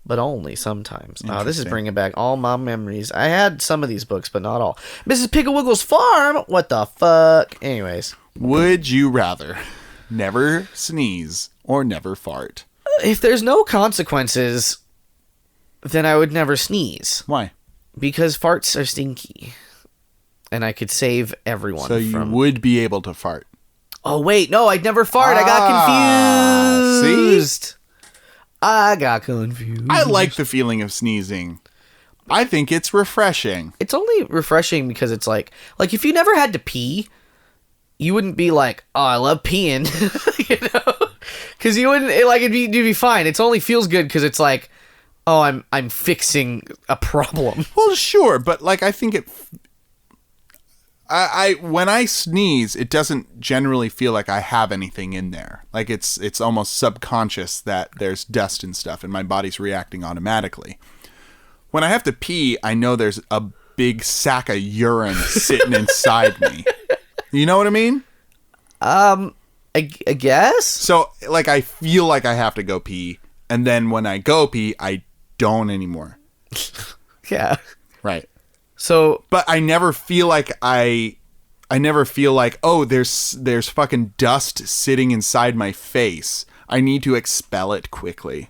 But only sometimes. Oh, this is bringing back all my memories. I had some of these books, but not all. Mrs. Picklewiggle's Farm? What the fuck? Anyways.
Would you rather never sneeze or never fart?
If there's no consequences, then I would never sneeze.
Why?
Because farts are stinky. And I could save everyone
So you would be able to fart.
Oh, wait. No, I'd never fart. I got confused.
See?
I got confused.
I like the feeling of sneezing. I think it's refreshing.
It's only refreshing because it's like if you never had to pee, you wouldn't be like, oh, I love peeing, you know? Because you wouldn't, it'd be fine. It only feels good because it's like, oh, I'm fixing a problem.
Well, sure, but like I think when I sneeze, it doesn't generally feel like I have anything in there. Like it's almost subconscious that there's dust and stuff and my body's reacting automatically. When I have to pee, I know there's a big sack of urine sitting inside me. You know what I mean?
I guess.
So like I feel like I have to go pee, and then when I go pee, I don't anymore.
Yeah.
Right.
So,
but I never feel like oh, there's fucking dust sitting inside my face. I need to expel it quickly.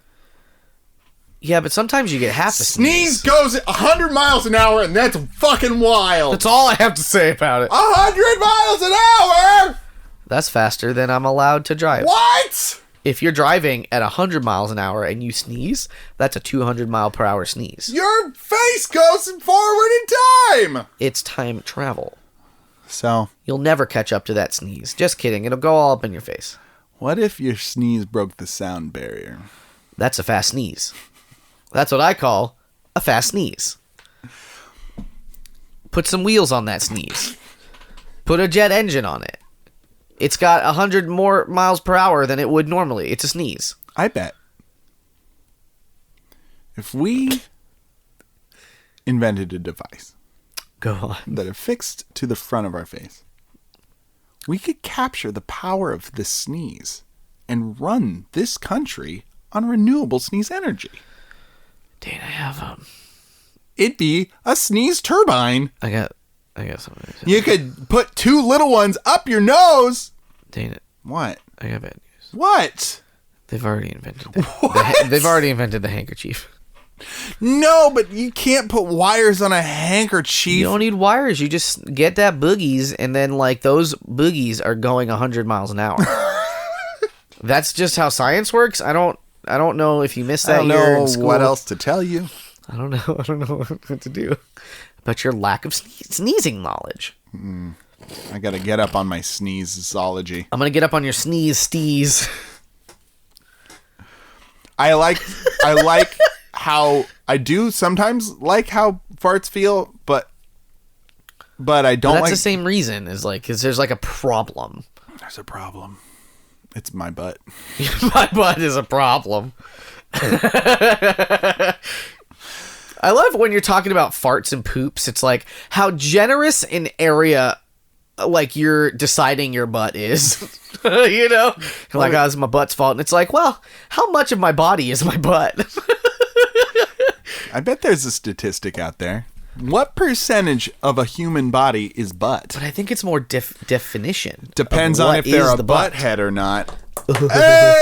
Yeah, but sometimes you get half a
sneeze goes 100 miles an hour, and that's fucking wild.
That's all I have to say about it.
100 miles an hour.
That's faster than I'm allowed to drive.
What?
If you're driving at 100 miles an hour and you sneeze, that's a 200 mile per hour sneeze.
Your face goes forward in time.
It's time travel.
So
you'll never catch up to that sneeze. Just kidding. It'll go all up in your face.
What if your sneeze broke the sound barrier?
That's a fast sneeze. That's what I call a fast sneeze. Put some wheels on that sneeze. Put a jet engine on it. It's got 100 more miles per hour than it would normally. It's a sneeze.
I bet. If we invented a device
Go on.
that affixed to the front of our face, we could capture the power of this sneeze and run this country on renewable sneeze energy.
Dane, I have
It'd be a sneeze turbine.
I got something.
You could put two little ones up your nose.
Dane it.
What?
I got bad news.
What?
They've already invented
What?
They've already invented the handkerchief.
No, but you can't put wires on a handkerchief.
You don't need wires. You just get that boogies, and then like those boogies are going 100 miles an hour. That's just how science works. I don't know if you missed that year in school.
What else to tell you.
I don't know what to do. But your lack of sneezing knowledge.
I gotta get up on my sneezology.
I'm gonna get up on your steez.
I like how I do sometimes like how farts feel, but I don't.
That's the same reason. Is like because there's like a problem.
There's a problem. It's my butt.
My butt is a problem. I love when you're talking about farts and poops. It's like how generous an area like you're deciding your butt is. You know? Like, oh, it's my butt's fault. And it's like, well, how much of my body is my butt?
I bet there's a statistic out there. What percentage of a human body is butt?
But I think it's more definition.
Depends on if they're a butthead or not. Hey,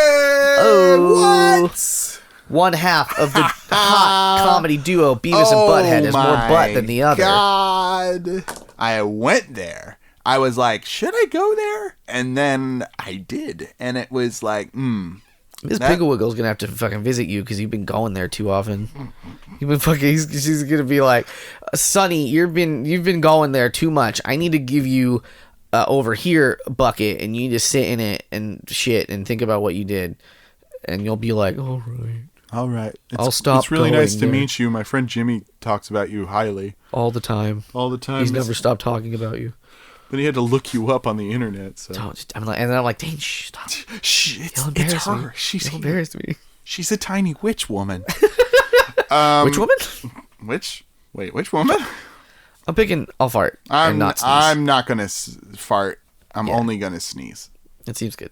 oh.
what?
One half of the hot comedy duo Beavis and Butthead is more butt than the other.
God. I went there. I was like, should I go there? And then I did. And it was like,
Miss Pigglewiggle's gonna have to fucking visit you because you've been going there too often. You've been fucking. She's gonna be like, Sonny, you've been going there too much. I need to give you over here a bucket, and you need to sit in it and shit and think about what you did, and you'll be like, all right.
I'll stop. It's really nice to meet you. My friend Jimmy talks about you highly
all the time.
He's
never stopped talking about you.
But he had to look you up on the internet. So
I'm like, Dane, stop.
Shh, it's her.
You'll embarrass me.
She's a tiny witch woman.
Which woman?
Which woman?
I'm picking. I'll fart.
I'm
not sneeze.
I'm not gonna fart. I'm only gonna sneeze.
It seems good.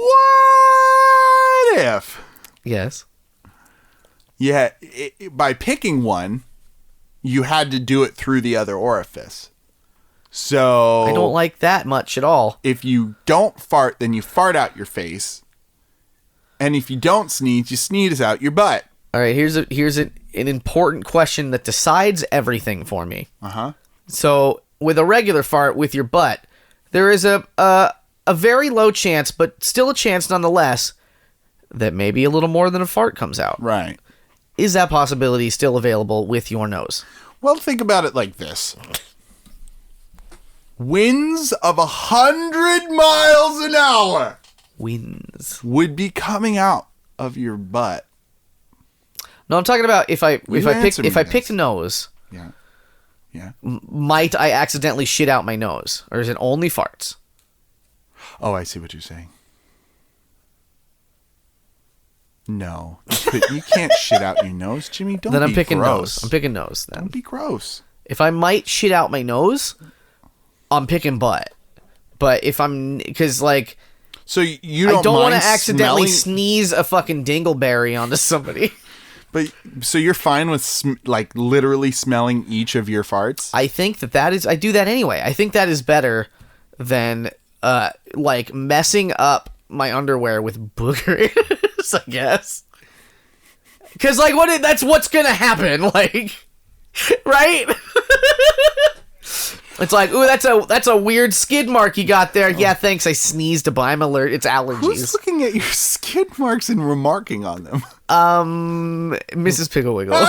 What if?
Yes.
Yeah, by picking one, you had to do it through the other orifice. So
I don't like that much at all.
If you don't fart, then you fart out your face. And if you don't sneeze, you sneeze out your butt.
All right, here's an important question that decides everything for me.
Uh-huh.
So, with a regular fart with your butt, there is a very low chance, but still a chance nonetheless, that maybe a little more than a fart comes out.
Right.
Is that possibility still available with your nose?
Well, think about it like this. Winds of 100 miles an hour.
Winds
Would be coming out of your butt.
No, I'm talking about if I picked nose.
Yeah. Yeah.
Might I accidentally shit out my nose, or is it only farts?
Oh, I see what you're saying. No, you can't shit out your nose, Jimmy. Don't.
Then I'm
be
picking
gross.
nose. I'm picking nose. Then
don't be gross.
If I might shit out my nose, I'm picking butt. But if I'm like.
So you don't.
I don't want to accidentally
smelling...
sneeze a fucking dingleberry onto somebody.
But so you're fine with like literally smelling each of your farts?
I think that is. I do that anyway. I think that is better than like messing up my underwear with boogers. I guess. Because like that's what's gonna happen. Like, right? It's like, ooh, that's a weird skid mark you got there. Yeah, thanks. I sneezed, but I'm alert. It's allergies.
Who's looking at your skid marks and remarking on them?
Mrs. Pickle Wiggle.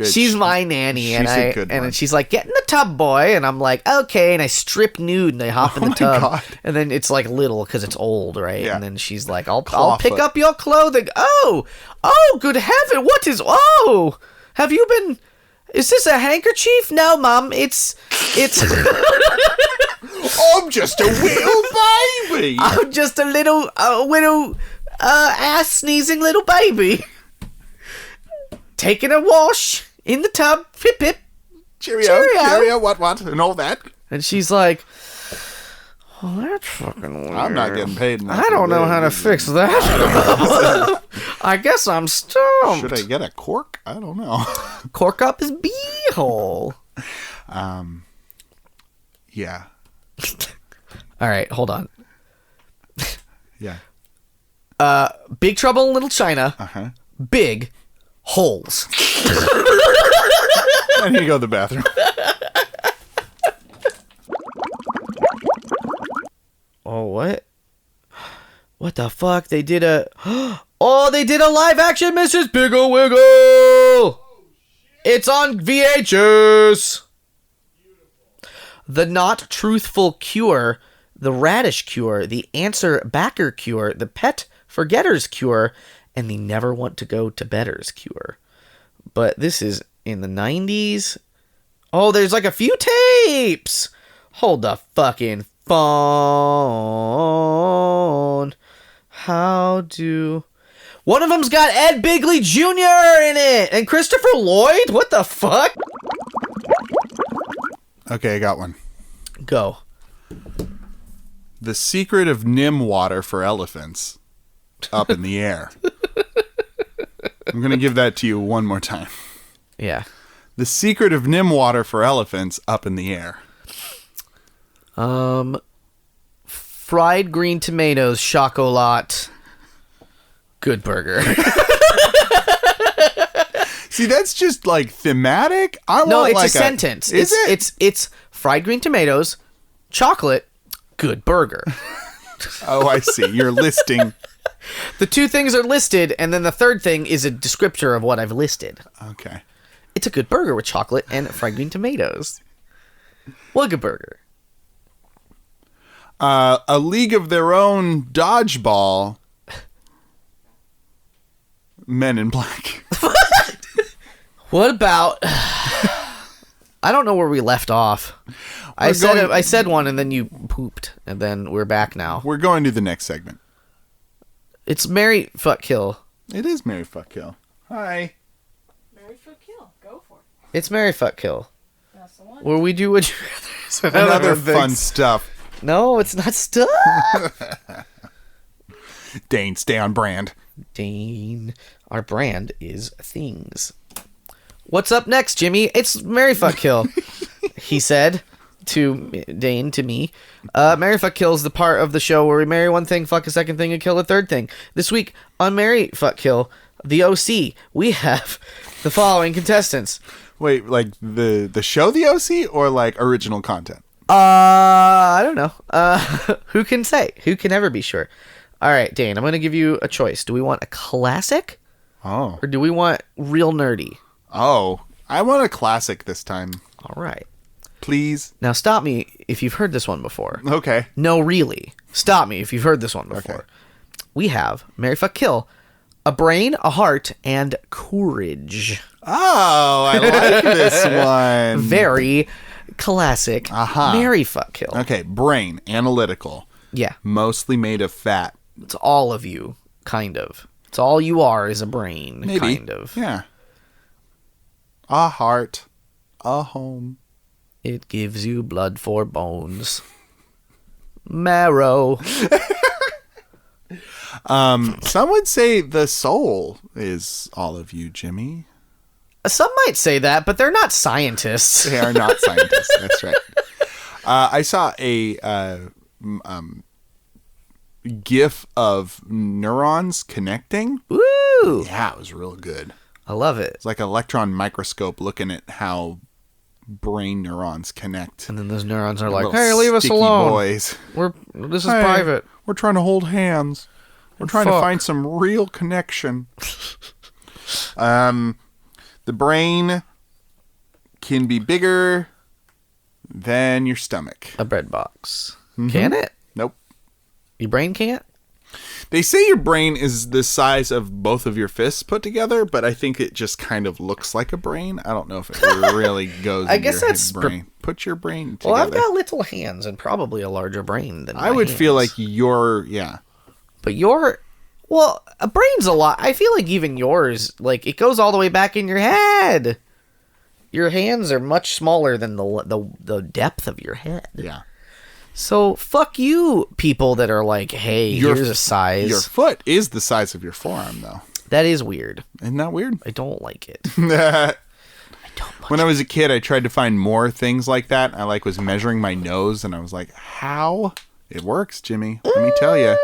She's my nanny, and she's like, get in the tub, boy, and I'm like, okay, and I strip nude and I hop in the tub, God. And then it's like little because it's old, right? Yeah. And then she's like, I'll pick up your clothing. Oh, good heaven, what is? Oh, have you been? Is this a handkerchief? No, Mom. It's.
I'm just a little baby.
I'm just a little ass sneezing little baby. Taking a wash in the tub. Pip pip.
Cheerio. What, and all that.
And she's like, oh, that's fucking weird.
I'm not getting paid enough.
I don't know how to fix that. I guess I'm stumped.
Should I get a cork? I don't know.
Cork up his beehole.
Yeah.
All right, hold on.
Yeah.
Big Trouble in Little China.
Uh-huh.
Big holes.
I need to go to the bathroom.
Oh, what? What the fuck? They did a... Oh, they did a live action Mrs. Pickle Wiggle! Oh, it's on VHS! The Not Truthful Cure, the Radish Cure, the Answer Backer Cure, the Pet Forgetters Cure, and the Never Want to Go to Betters Cure. But this is in the 90s. Oh, there's like a few tapes! Hold the fucking phone. How do... One of them's got Ed Bigley Jr. in it! And Christopher Lloyd? What the fuck?
Okay, I got one.
Go.
The Secret of Nim Water for Elephants. Up in the air. I'm going to give that to you one more time.
Yeah.
The Secret of Nim Water for Elephants. Up in the air.
Fried green tomatoes, chocolat, good burger.
See, that's just like thematic.
No, it's like a sentence. It's fried green tomatoes, chocolate, good burger.
Oh, I see. You're listing.
The two things are listed, and then the third thing is a descriptor of what I've listed.
Okay.
It's a good burger with chocolate and fried green tomatoes. What a good burger.
A League of Their Own dodgeball. Men in Black.
What about... I don't know where we left off. I said one, and then you pooped, and then we're back now.
We're going to the next segment.
It's Marry, Fuck, Kill.
It is Marry, Fuck, Kill. Hi.
Marry, Fuck, Kill. Go for it.
It's Marry, Fuck, Kill.
That's the one.
Where we do what you
and other fun stuff.
No, it's not stuff.
Dane, stay on brand.
Dane. Our brand is things. What's up next, Jimmy? It's Marry Fuck Kill. He said to Dane, to me. Marry Fuck Kill is the part of the show where we marry one thing, fuck a second thing, and kill a third thing. This week on Marry Fuck Kill, the OC, we have the following contestants.
Wait, like the show The OC or like original content?
I don't know. Who can say? Who can ever be sure? All right, Dane, I'm going to give you a choice. Do we want a classic?
Oh.
Or do we want real nerdy?
Oh, I want a classic this time.
All right.
Please.
Now stop me if you've heard this one before.
Okay.
No, really. Stop me if you've heard this one before.
Okay.
We have Marry Fuck Kill, a brain, a heart, and courage.
Oh, I like this one.
Very classic. Marry Fuck Kill.
Okay, brain, analytical.
Yeah.
Mostly made of fat.
It's all of you, kind of. It's all you are is a brain,
Maybe.
kind of.
Yeah. A heart, a home.
It gives you blood for bones. Marrow.
Some would say the soul is all of you, Jimmy.
Some might say that, but they're not scientists.
They are not scientists. That's right. I saw a GIF of neurons connecting.
Woo!
Yeah, it was real good.
I love it.
It's like an electron microscope looking at how brain neurons connect.
And then those neurons are like,
Little
"Hey, leave us
sticky
alone.
boys.
This is
Hey,
private."
We're trying to hold hands. We're trying to
Fuck.
find some real connection. The brain can be bigger than your stomach.
A bread box. Can it?
Nope.
Your brain can't?
They say your brain is the size of both of your fists put together, but I think it just kind of looks like a brain. I don't know if it really goes
I
into
guess
your
that's
brain. Put your brain together.
Well, I've got little hands and probably a larger brain than
I would feel like yeah.
But well, a brain's a lot. I feel like even yours, like, it goes all the way back in your head. Your hands are much smaller than the depth of your head.
Yeah.
So, fuck you, people that are like, hey, here's a size.
Your foot is the size of your forearm, though.
That is weird.
Isn't that weird?
I don't like it.
When I was a kid, I tried to find more things like that. I was measuring my nose, and I was like, how? It works, Jimmy. Let me tell you.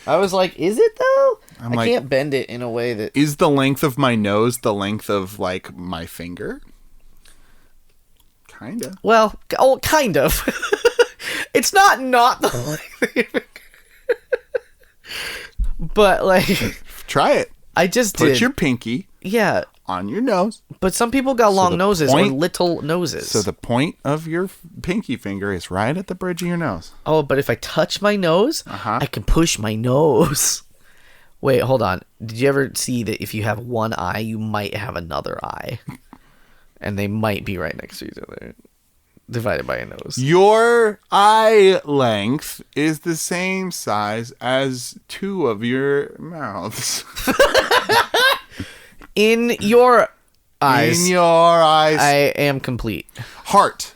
I was like, is it though? I
like,
can't bend it in a way that...
Is the length of my nose the length of, like, my finger? Kinda.
Well, kind of. It's not the length of your finger. But, like...
Try it.
I just
Put
did.
your pinky
Yeah.
on your nose.
But some people got long noses or little noses.
So the point of your pinky finger is right at the bridge of your nose.
Oh, but if I touch my nose, I can push my nose. Wait, hold on. Did you ever see that if you have one eye, you might have another eye? And they might be right next to each other. Divided by a nose.
Your eye length is the same size as two of your mouths.
In your eyes.
In your eyes.
I am complete.
Heart.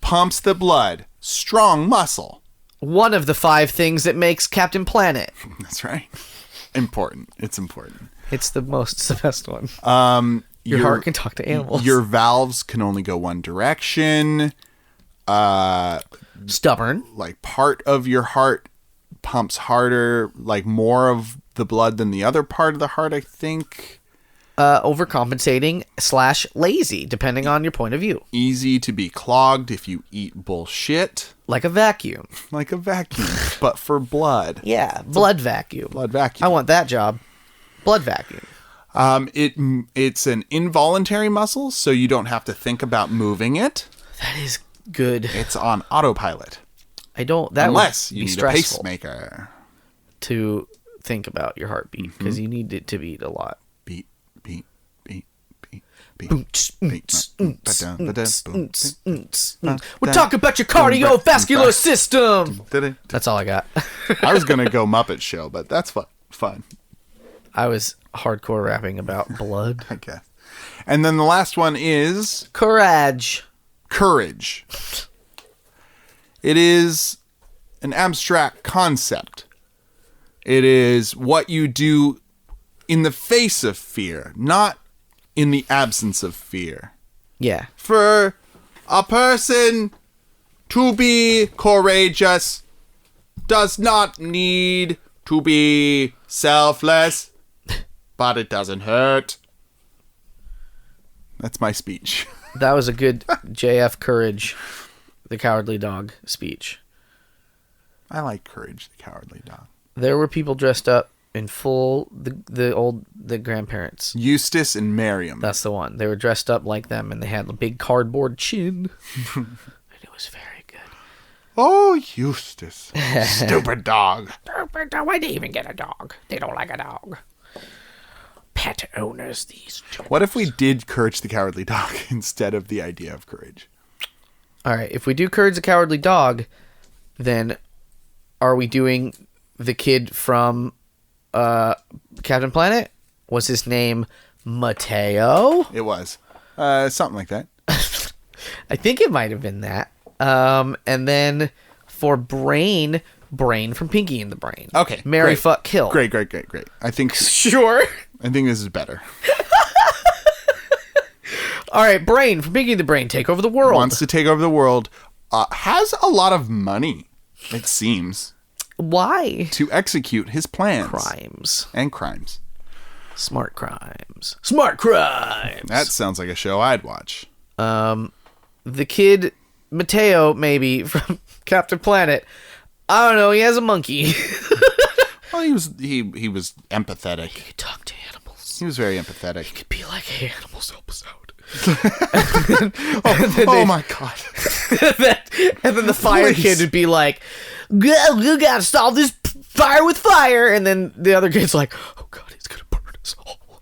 Pumps the blood. Strong muscle.
One of the 5 things that makes Captain Planet.
That's right. Important. It's important.
It's the best one. Your heart can talk to animals.
Your valves can only go one direction.
Stubborn.
Like part of your heart pumps harder, like more of the blood than the other part of the heart, I think.
Overcompensating / lazy, depending on your point of view.
Easy to be clogged if you eat bullshit.
Like a vacuum.
Like a vacuum, but for blood.
Yeah, blood vacuum.
Blood vacuum.
I want that job. Blood vacuum.
It's an involuntary muscle, so you don't have to think about moving it.
That is good.
It's on autopilot.
Unless
you need a pacemaker
to think about your heartbeat, because you need it to beat a lot.
Beat, beat, beat, beat, beat.
We're talking about your cardiovascular system. That's all I got.
I was gonna go Muppet Show, but that's fun.
I was hardcore rapping about blood.
I guess. And then the last one is
Courage.
It is an abstract concept. It is what you do in the face of fear, not in the absence of fear.
Yeah.
For a person to be courageous does not need to be selfless, but it doesn't hurt. That's my speech.
That was a good JF Courage, the Cowardly Dog speech.
I like Courage the Cowardly Dog.
There were people dressed up in full, the grandparents.
Eustace and Miriam.
That's the one. They were dressed up like them, and they had a big cardboard chin. And it was very good.
Oh, Eustace. Stupid dog.
Stupid dog. Why'd they even get a dog? They don't like a dog. Pet owners, these dogs.
What if we did Courage the Cowardly Dog instead of the idea of Courage?
All right, if we do Courage the Cowardly Dog, then are we doing the kid from Captain Planet? Was his name Mateo?
It was. Something like that.
I think it might have been that. And then for Brain from Pinky and the Brain.
Okay.
Marry,
great.
fuck, kill.
Great. I think
Sure.
this is better.
All right, Brain from Pinky and the Brain, take over the world.
Wants to take over the world. Has a lot of money, it seems.
Why?
To execute his plans.
Crimes.
And crimes.
Smart crimes. Smart crimes.
That sounds like a show I'd watch.
The kid, Mateo, maybe, from Captain Planet. I don't know, he has a monkey.
Well, he was empathetic.
He could talk to animals.
He was very empathetic.
He could be like, hey, animals, help us out.
Oh my god.
and then the fire
Please.
kid would be like, you gotta solve this fire with fire. And then the other kid's like, oh god, he's gonna burn us all.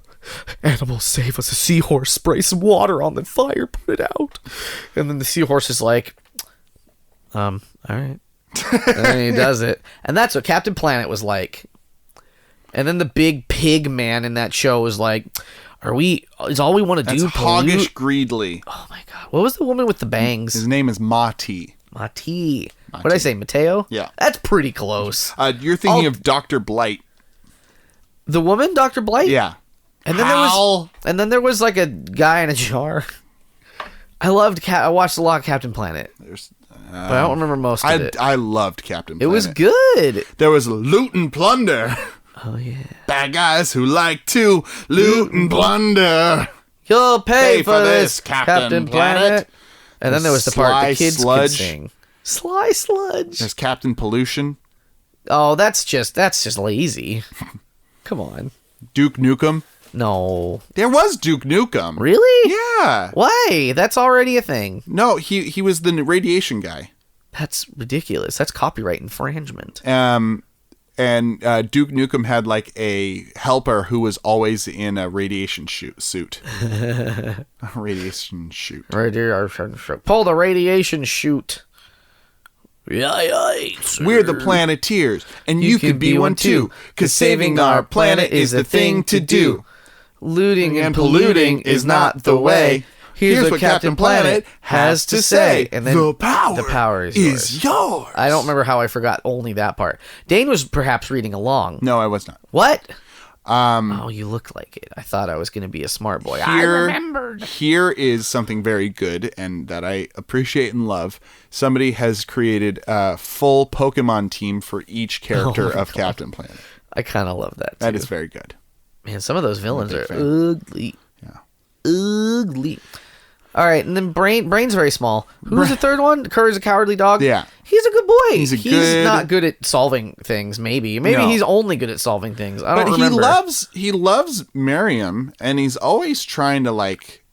Animals, save us. A seahorse, spray some water on the fire, put it out. And then the seahorse is like, all right. And then he does it. And that's what Captain Planet was like. And then the big pig man in that show was like, is all we want to do
That's Hoggish Greedley.
Oh my god. What was the woman with the bangs?
His name is Mati.
Mati. What did I say, Mateo?
Yeah.
That's pretty close.
You're thinking of Dr. Blight.
The woman, Dr. Blight?
Yeah.
And then there was like a guy in a jar. I watched a lot of Captain Planet. But I don't remember most of it.
I loved Captain Planet.
It was good.
There was loot and plunder.
Oh yeah.
Bad guys who like to loot and plunder.
You'll pay for this, Captain Planet. And then there was the part the kids could sing. Sly Sludge.
There's Captain Pollution.
Oh, that's just lazy. Come on.
Duke Nukem.
No.
There was Duke Nukem.
Really?
Yeah.
Why? That's already a thing.
No, he was the radiation guy.
That's ridiculous. That's copyright infringement.
And Duke Nukem had like a helper who was always in a radiation suit. A radiation chute.
Radiation chute. Pull the radiation chute. Yay,
We're the Planeteers, and you could be one too, because saving our planet is the thing to do.
Looting and polluting is not the way. Here's what Captain Planet has to say. And then
the power
is yours. I don't remember how I forgot only that part. Dane was perhaps reading along.
No, I was not.
What? Oh, you look like it. I thought I was going to be a smart boy. I remembered.
Here is something very good and that I appreciate and love. Somebody has created a full Pokemon team for each character of Captain Planet.
I kind of love that, too.
That is very good.
Man, some of those villains are ugly.
Yeah.
Ugly. All right, and then Brain's very small. Who's the third one? Courage the Cowardly Dog?
Yeah.
He's a good boy.
He's
not good at solving things, maybe. Maybe he's only good at solving things. I don't remember.
He loves Miriam, and he's always trying to like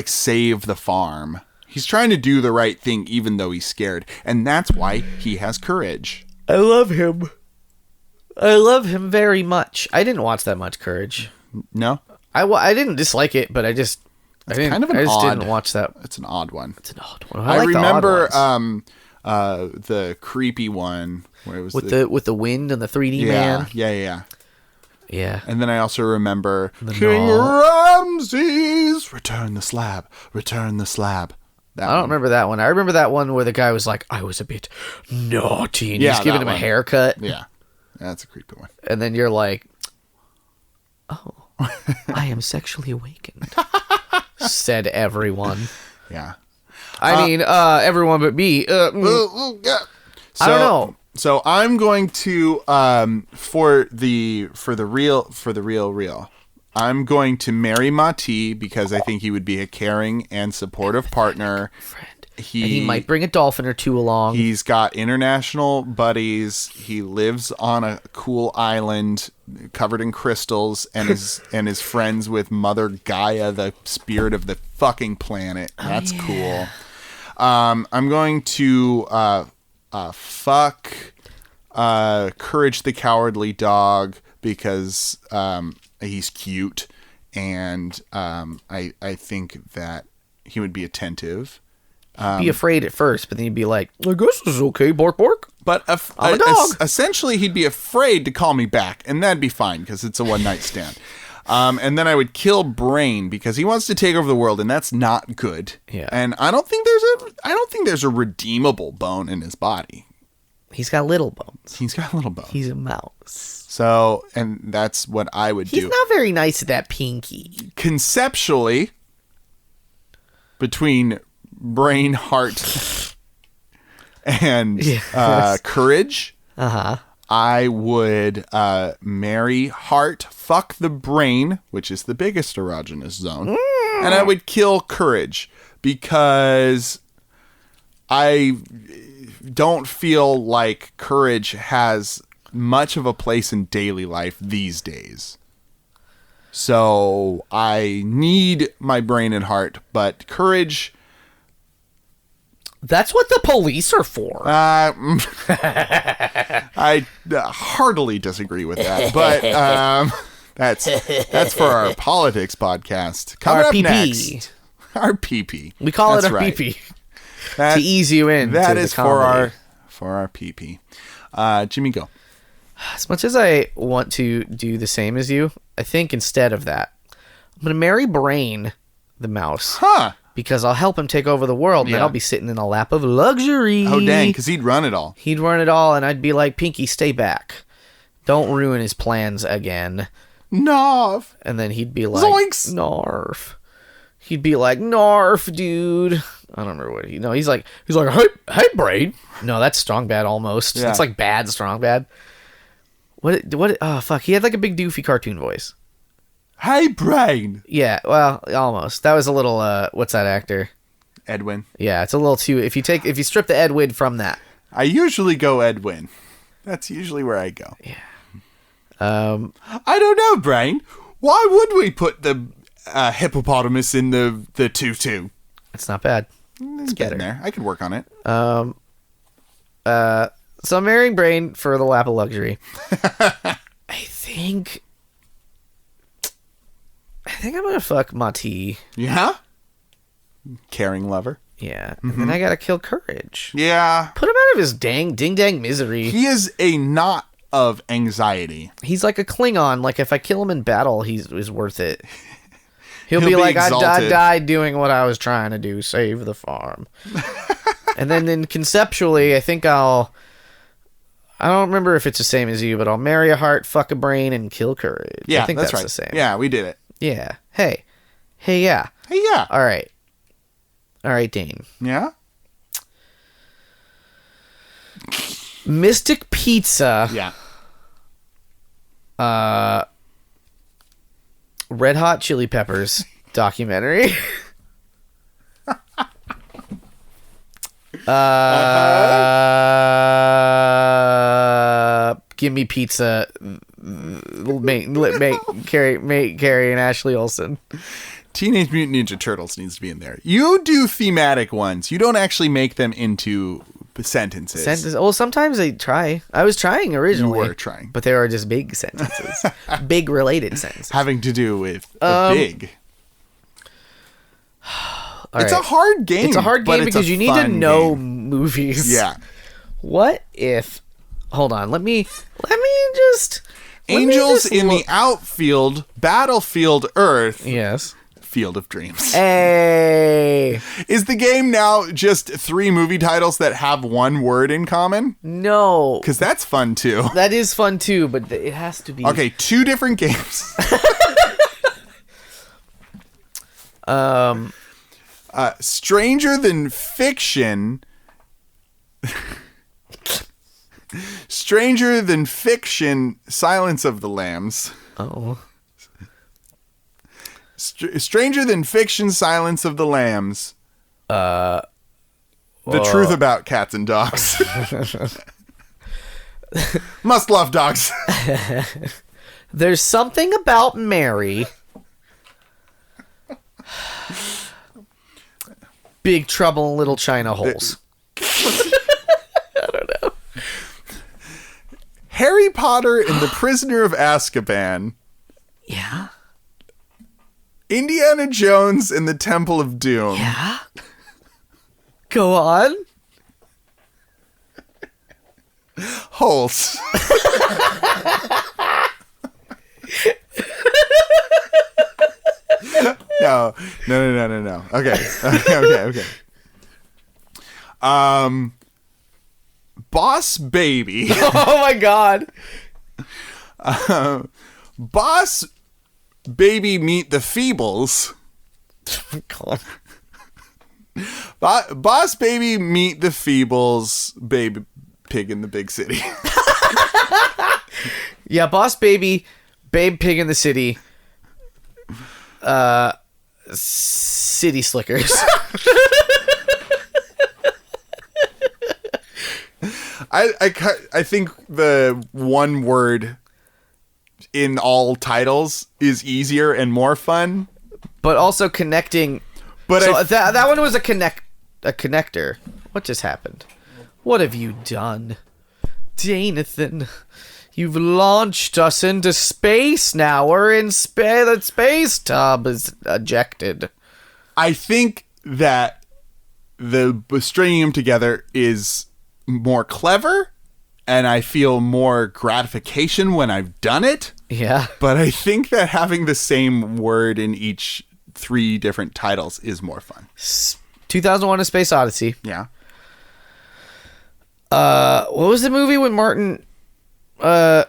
save the farm. He's trying to do the right thing even though he's scared, and that's why he has courage.
I love him. I love him very much. I didn't watch that much Courage.
No?
I didn't dislike it, but I just didn't watch that.
It's an odd one.
It's an odd one.
I remember the creepy one where it was
with the wind and the 3D man.
Yeah. And then I also remember
the
King Ramses, return the slab.
I don't remember that one. I remember that one where the guy was like, I was a bit naughty, and he's giving him a haircut.
Yeah. That's a creepy one.
And then you're like, oh, I am sexually awakened, said everyone.
Yeah.
I mean, everyone but me. I don't know.
So I'm going to for the real. I'm going to marry Mati because I think he would be a caring and supportive partner.
Friend. He might bring a dolphin or two along.
He's got international buddies. He lives on a cool island covered in crystals and is friends with Mother Gaia, the spirit of the fucking planet. That's cool. I'm going to fuck Courage the Cowardly Dog because he's cute and I think that he would be attentive.
Be afraid at first, but then you'd be like, I guess this is okay, bark bark.
But
I'm a dog.
Essentially, he'd be afraid to call me back, and that'd be fine because it's a one-night stand. And then I would kill Brain because he wants to take over the world, and that's not good.
Yeah.
And I don't think there's a redeemable bone in his body.
He's got little bones.
He's got little bones.
He's a mouse.
So, and that's what I would do.
He's not very nice to that pinky.
Conceptually, between Brain, Heart, and Courage, I would marry Heart, fuck the Brain, which is the biggest erogenous zone, and I would kill Courage because I don't feel like Courage has much of a place in daily life these days. So I need my Brain and Heart, but Courage...
That's what the police are for.
I heartily disagree with that, but that's for our politics podcast. Coming up next, our PP.
We call it our PP to ease you in.
That is for our PP. Jimmy, go.
As much as I want to do the same as you, I think instead of that, I'm going to marry Brain, the mouse.
Huh.
Because I'll help him take over the world, and then I'll be sitting in a lap of luxury.
Oh, dang, because he'd run it all.
He'd run it all, and I'd be like, Pinky, stay back. Don't ruin his plans again.
Narf.
And then he'd be like,
Zoinks.
Narf. He'd be like, Narf, dude. I don't remember what he's like, hey, Brain. No, that's Strong Bad almost.
Yeah.
It's like bad Strong Bad. What, oh, fuck. He had like a big doofy cartoon voice.
Hey, Brain.
Yeah, well, almost. That was a little, what's that actor?
Edwin.
Yeah, it's a little too, if you strip the Edwin from that.
I usually go Edwin. That's usually where I go.
Yeah.
I don't know, Brain. Why would we put the hippopotamus in the tutu?
It's not bad.
It's getting there. I could work on it.
So I'm marrying Brain for the lap of luxury. I think I'm gonna fuck Mati.
Yeah? Caring lover.
Yeah. And then I gotta kill Courage.
Yeah.
Put him out of his ding dang misery.
He is a knot of anxiety.
He's like a Klingon. Like, if I kill him in battle, he's worth it. He'll be like, I died doing what I was trying to do, save the farm. And then conceptually, I think I don't remember if it's the same as you, but I'll marry a Heart, fuck a Brain, and kill Courage.
Yeah,
I think
that's
that's
right.
the same.
Yeah, we did it.
Yeah. Hey, yeah.
Hey, yeah.
All right, Dane.
Yeah?
Mystic Pizza.
Yeah.
Red Hot Chili Peppers documentary. Give me pizza. Carrie and Ashley Olsen.
Teenage Mutant Ninja Turtles needs to be in there. You do thematic ones. You don't actually make them into sentences.
Well, sometimes they try. I was trying originally.
You were trying.
But they are just big sentences. Big related sentences.
Having to do with big. It's a hard game.
It's a hard game because you need to know movies.
Yeah.
What if... Hold on. Let me just...
Angels in the outfield, battlefield Earth.
Yes.
Field of Dreams.
Hey.
Is the game now just 3 movie titles that have one word in common?
No.
Because that's fun too.
That is fun too, but it has to be.
Okay, 2 different games. Stranger Than Fiction. Stranger Than Fiction, Silence of the Lambs.
Oh.
Stranger Than Fiction, Silence of the Lambs. The Truth About Cats and Dogs. Must Love Dogs.
There's Something About Mary. Big Trouble in Little China Holes. I don't know.
Harry Potter and the Prisoner of Azkaban.
Yeah.
Indiana Jones and the Temple of Doom.
Yeah. Go on.
Holes. No. Okay. Boss Baby.
Oh my god.
Boss Baby Meet the Feebles.
Oh my god.
Boss Baby Meet the Feebles. Baby Pig in the Big City.
Yeah, Boss Baby, Babe Pig in the City. City Slickers.
I think the one word in all titles is easier and more fun,
But also connecting.
but
So that one was a connector. What just happened? What have you done, Danathan? You've launched us into space now. We're in space. The space tub is ejected.
I think that the stringing them together is more clever, and I feel more gratification when I've done it.
Yeah.
But I think that having the same word in each 3 different titles is more fun.
2001: A Space Odyssey.
Yeah.
What was the movie with Martin? No.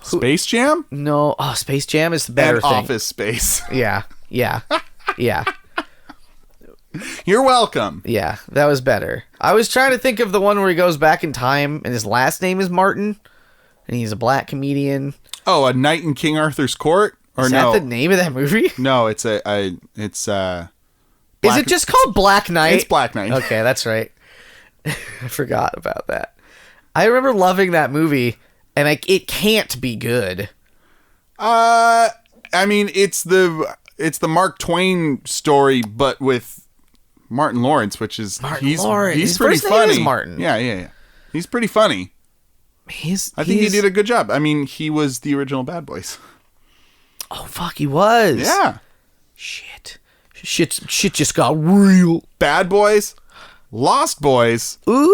Space Jam?
No. Oh, Space Jam is the better
And
thing.
Office Space.
Yeah. Yeah. Yeah.
You're welcome.
Yeah. That was better. I was trying to think of the one where he goes back in time and his last name is Martin and he's a black comedian.
Oh, A Night in King Arthur's Court? Or
Is
no?
that the name of that movie?
No, it's
Is it just called Black Knight?
It's Black Knight.
Okay, that's right. I forgot about that. I remember loving that movie, and it can't be good.
I mean, it's the Mark Twain story, but with Martin Lawrence, which is
Lawrence.
He's
His
pretty
first name
funny.
is Martin.
Yeah. He's pretty funny. I think he did a good job. I mean, he was the original Bad Boys.
Oh fuck, he was.
Yeah.
Shit just got real.
Bad Boys, Lost Boys.
Ooh.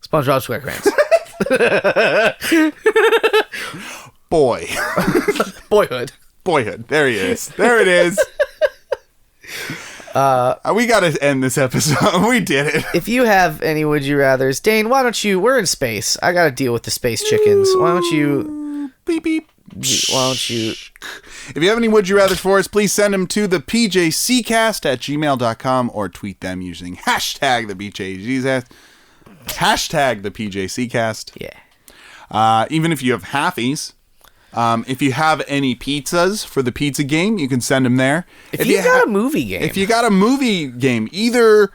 SpongeBob SquarePants.
Boy.
Boyhood.
Boyhood. There he is. There it is. We got to end this episode. We did it.
If you have any would you rathers, Dane, why don't you? We're in space. I got to deal with the space chickens. Why don't you?
Beep beep.
Why don't you?
If you have any would you rather for us, please send them to the PJCcast@gmail.com or tweet them using hashtag the PJCcast. Hashtag the PJCcast.
Yeah.
Even if you have halfies. If you have any pizzas for the pizza game, you can send them there.
If you got a movie game.
If you got a movie game, either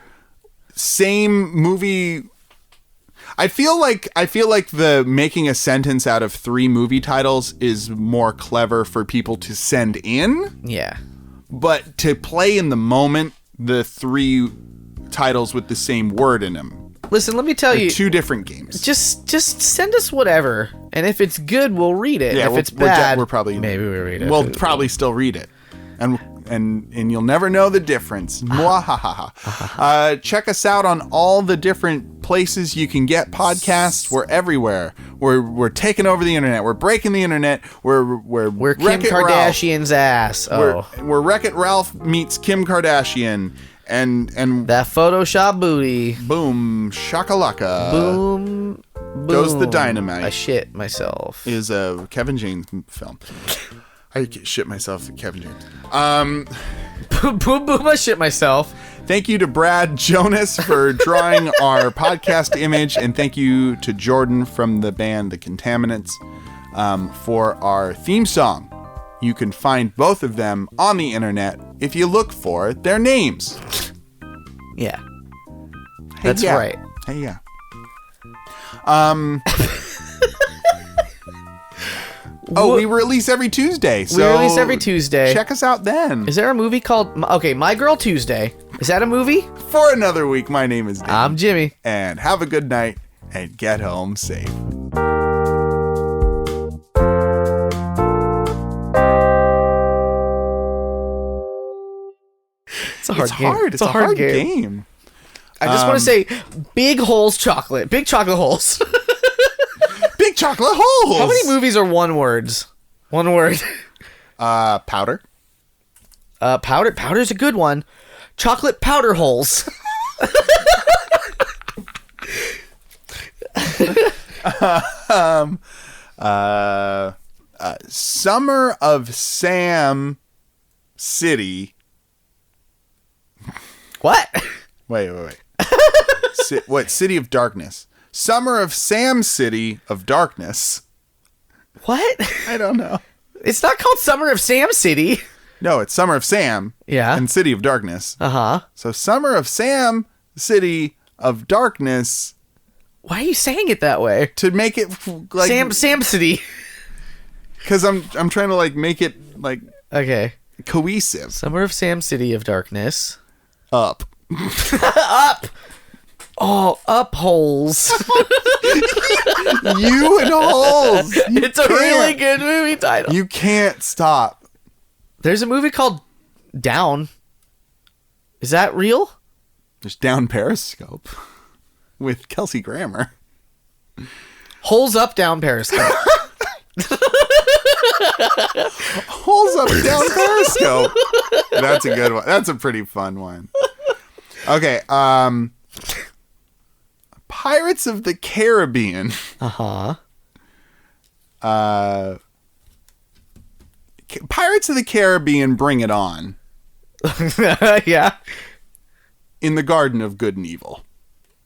same movie. I feel like the making a sentence out of 3 movie titles is more clever for people to send in.
Yeah.
But to play in the moment, the 3 titles with the same word in them.
Listen, let me tell you.
2 different games.
Just send us whatever, and if it's good, we'll read it.
Yeah,
if it's bad,
we're probably
maybe we'll read it.
We'll probably still read it, and and you'll never know the difference. Mwahaha. Check us out on all the different places you can get podcasts. We're everywhere. We're taking over the internet. We're breaking the internet. We're
Kim Kardashian's ass. Oh,
we're Wreck-It Ralph meets Kim Kardashian. And
that Photoshop booty.
Boom shakalaka.
Boom.
Goes the dynamite.
I shit myself.
Is a Kevin James film. I shit myself at Kevin James.
Boom, boom, boom, I shit myself.
Thank you to Brad Jonas for drawing our podcast image, and thank you to Jordan from the band The Contaminants for our theme song. You can find both of them on the internet if you look for their names.
Yeah. That's
yeah.
right.
Hey, yeah. We release every Tuesday. So
we release every Tuesday.
Check us out then.
Is there a movie called... Okay, My Girl Tuesday. Is that a movie?
For another week, my name is Dan.
I'm Jimmy.
And have a good night and get home safe.
It's a hard game.
It's a hard game.
I just want to say big holes chocolate. Big chocolate holes.
Big chocolate holes.
How many movies are one words? One word.
Powder.
Powder. Powder's a good one. Chocolate powder holes.
Summer of Sam City.
What?
Wait. What? City of Darkness. Summer of Sam City of Darkness.
What?
I don't know.
It's not called Summer of Sam City.
No, it's Summer of Sam.
Yeah.
And City of Darkness.
Uh-huh.
So Summer of Sam City of Darkness.
Why are you saying it that way?
To make it like
Sam City.
Because I'm trying to like make it like
okay
cohesive.
Summer of Sam City of Darkness.
Up.
Up. Oh, up holes.
You and holes.
It's a really good movie title.
You can't stop.
There's a movie called Down. Is that real?
There's Down Periscope with Kelsey Grammer.
Holes up, down Periscope.
Holes up, down Periscope. That's a good one. That's a pretty fun one. Okay, Pirates of the Caribbean.
Uh-huh.
Pirates of the Caribbean, Bring It On.
Yeah.
In the Garden of Good and Evil.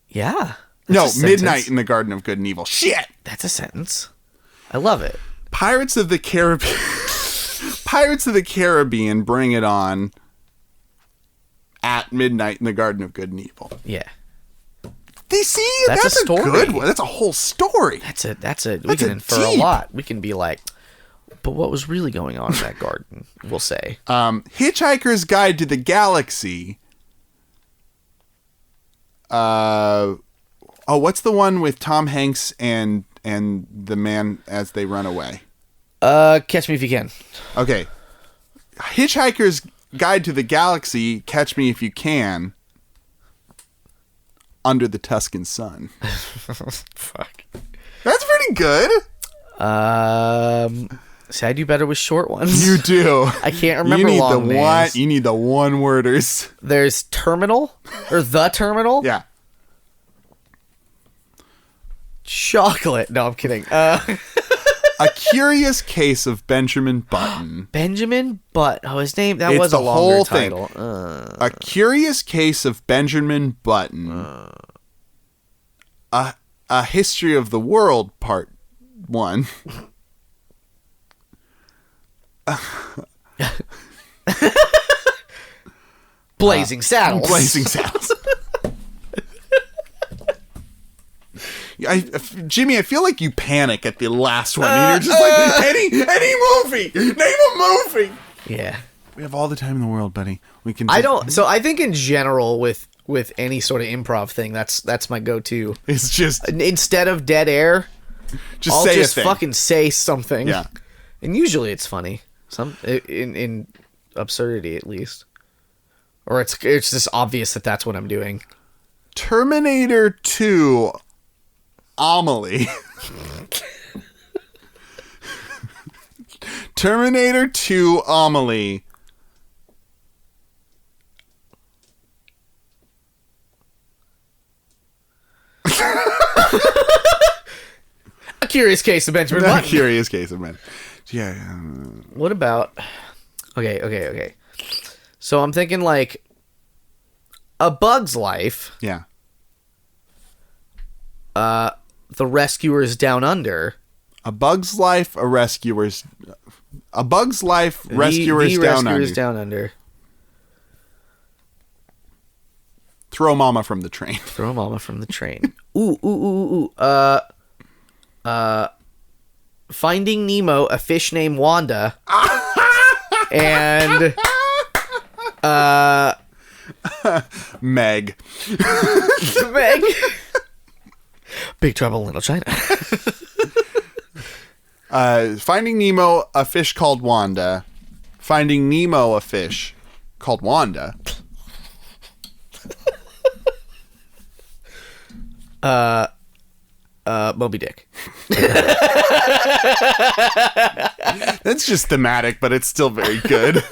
Yeah.
No, Midnight in the Garden of Good and Evil. Shit!
That's a sentence. I love it.
Pirates of the Caribbean. Pirates of the Caribbean, Bring It On. At midnight in the Garden of Good and Evil.
Yeah.
They see
that's a story.
Good one. That's a whole story.
We can infer a lot. We can be like, but what was really going on in that garden? We'll say.
Hitchhiker's Guide to the Galaxy. What's the one with Tom Hanks and the man as they run away?
Catch Me If You Can.
Okay. Hitchhiker's Guide to the Galaxy, Catch Me If You Can. Under the Tuscan Sun.
Fuck.
That's pretty good.
See, I do better with short ones.
You do.
I can't remember long names.
You need the one-worders.
There's Terminal, or The Terminal.
Yeah.
Chocolate. No, I'm kidding.
A Curious Case of Benjamin Button.
Benjamin Button. Oh, his name. That
it's
was a longer
whole
title.
A Curious Case of Benjamin Button. A History of the World, Part 1.
Blazing Saddles.
Blazing Saddles. Jimmy, I feel like you panic at the last one. You're just like, any movie. Name a movie.
Yeah.
We have all the time in the world, buddy. We can.
So I think in general with any sort of improv thing, that's my go-to.
It's just
instead of dead air, I'll
say
just
a thing.
fucking say something.
Yeah.
And usually it's funny. In absurdity at least. Or it's just obvious that that's what I'm doing.
Terminator 2 Amelie. Terminator 2 Amelie.
A curious case of Benjamin
A
Button.
curious case of men. Yeah.
What about... Okay. So I'm thinking like A Bug's Life,
Yeah.
The Rescuers Down Under.
A Bug's Life, Rescuers
The
Down
Rescuers
Under.
Down Under.
Throw Mama from the Train.
Throw Mama from the Train. Ooh. Finding Nemo, A Fish Named Wanda. And
Meg.
Meg. Big Trouble in Little China.
Finding Nemo, A Fish Called Wanda. Finding Nemo, A Fish Called Wanda.
Moby Dick.
That's just thematic, but it's still very good.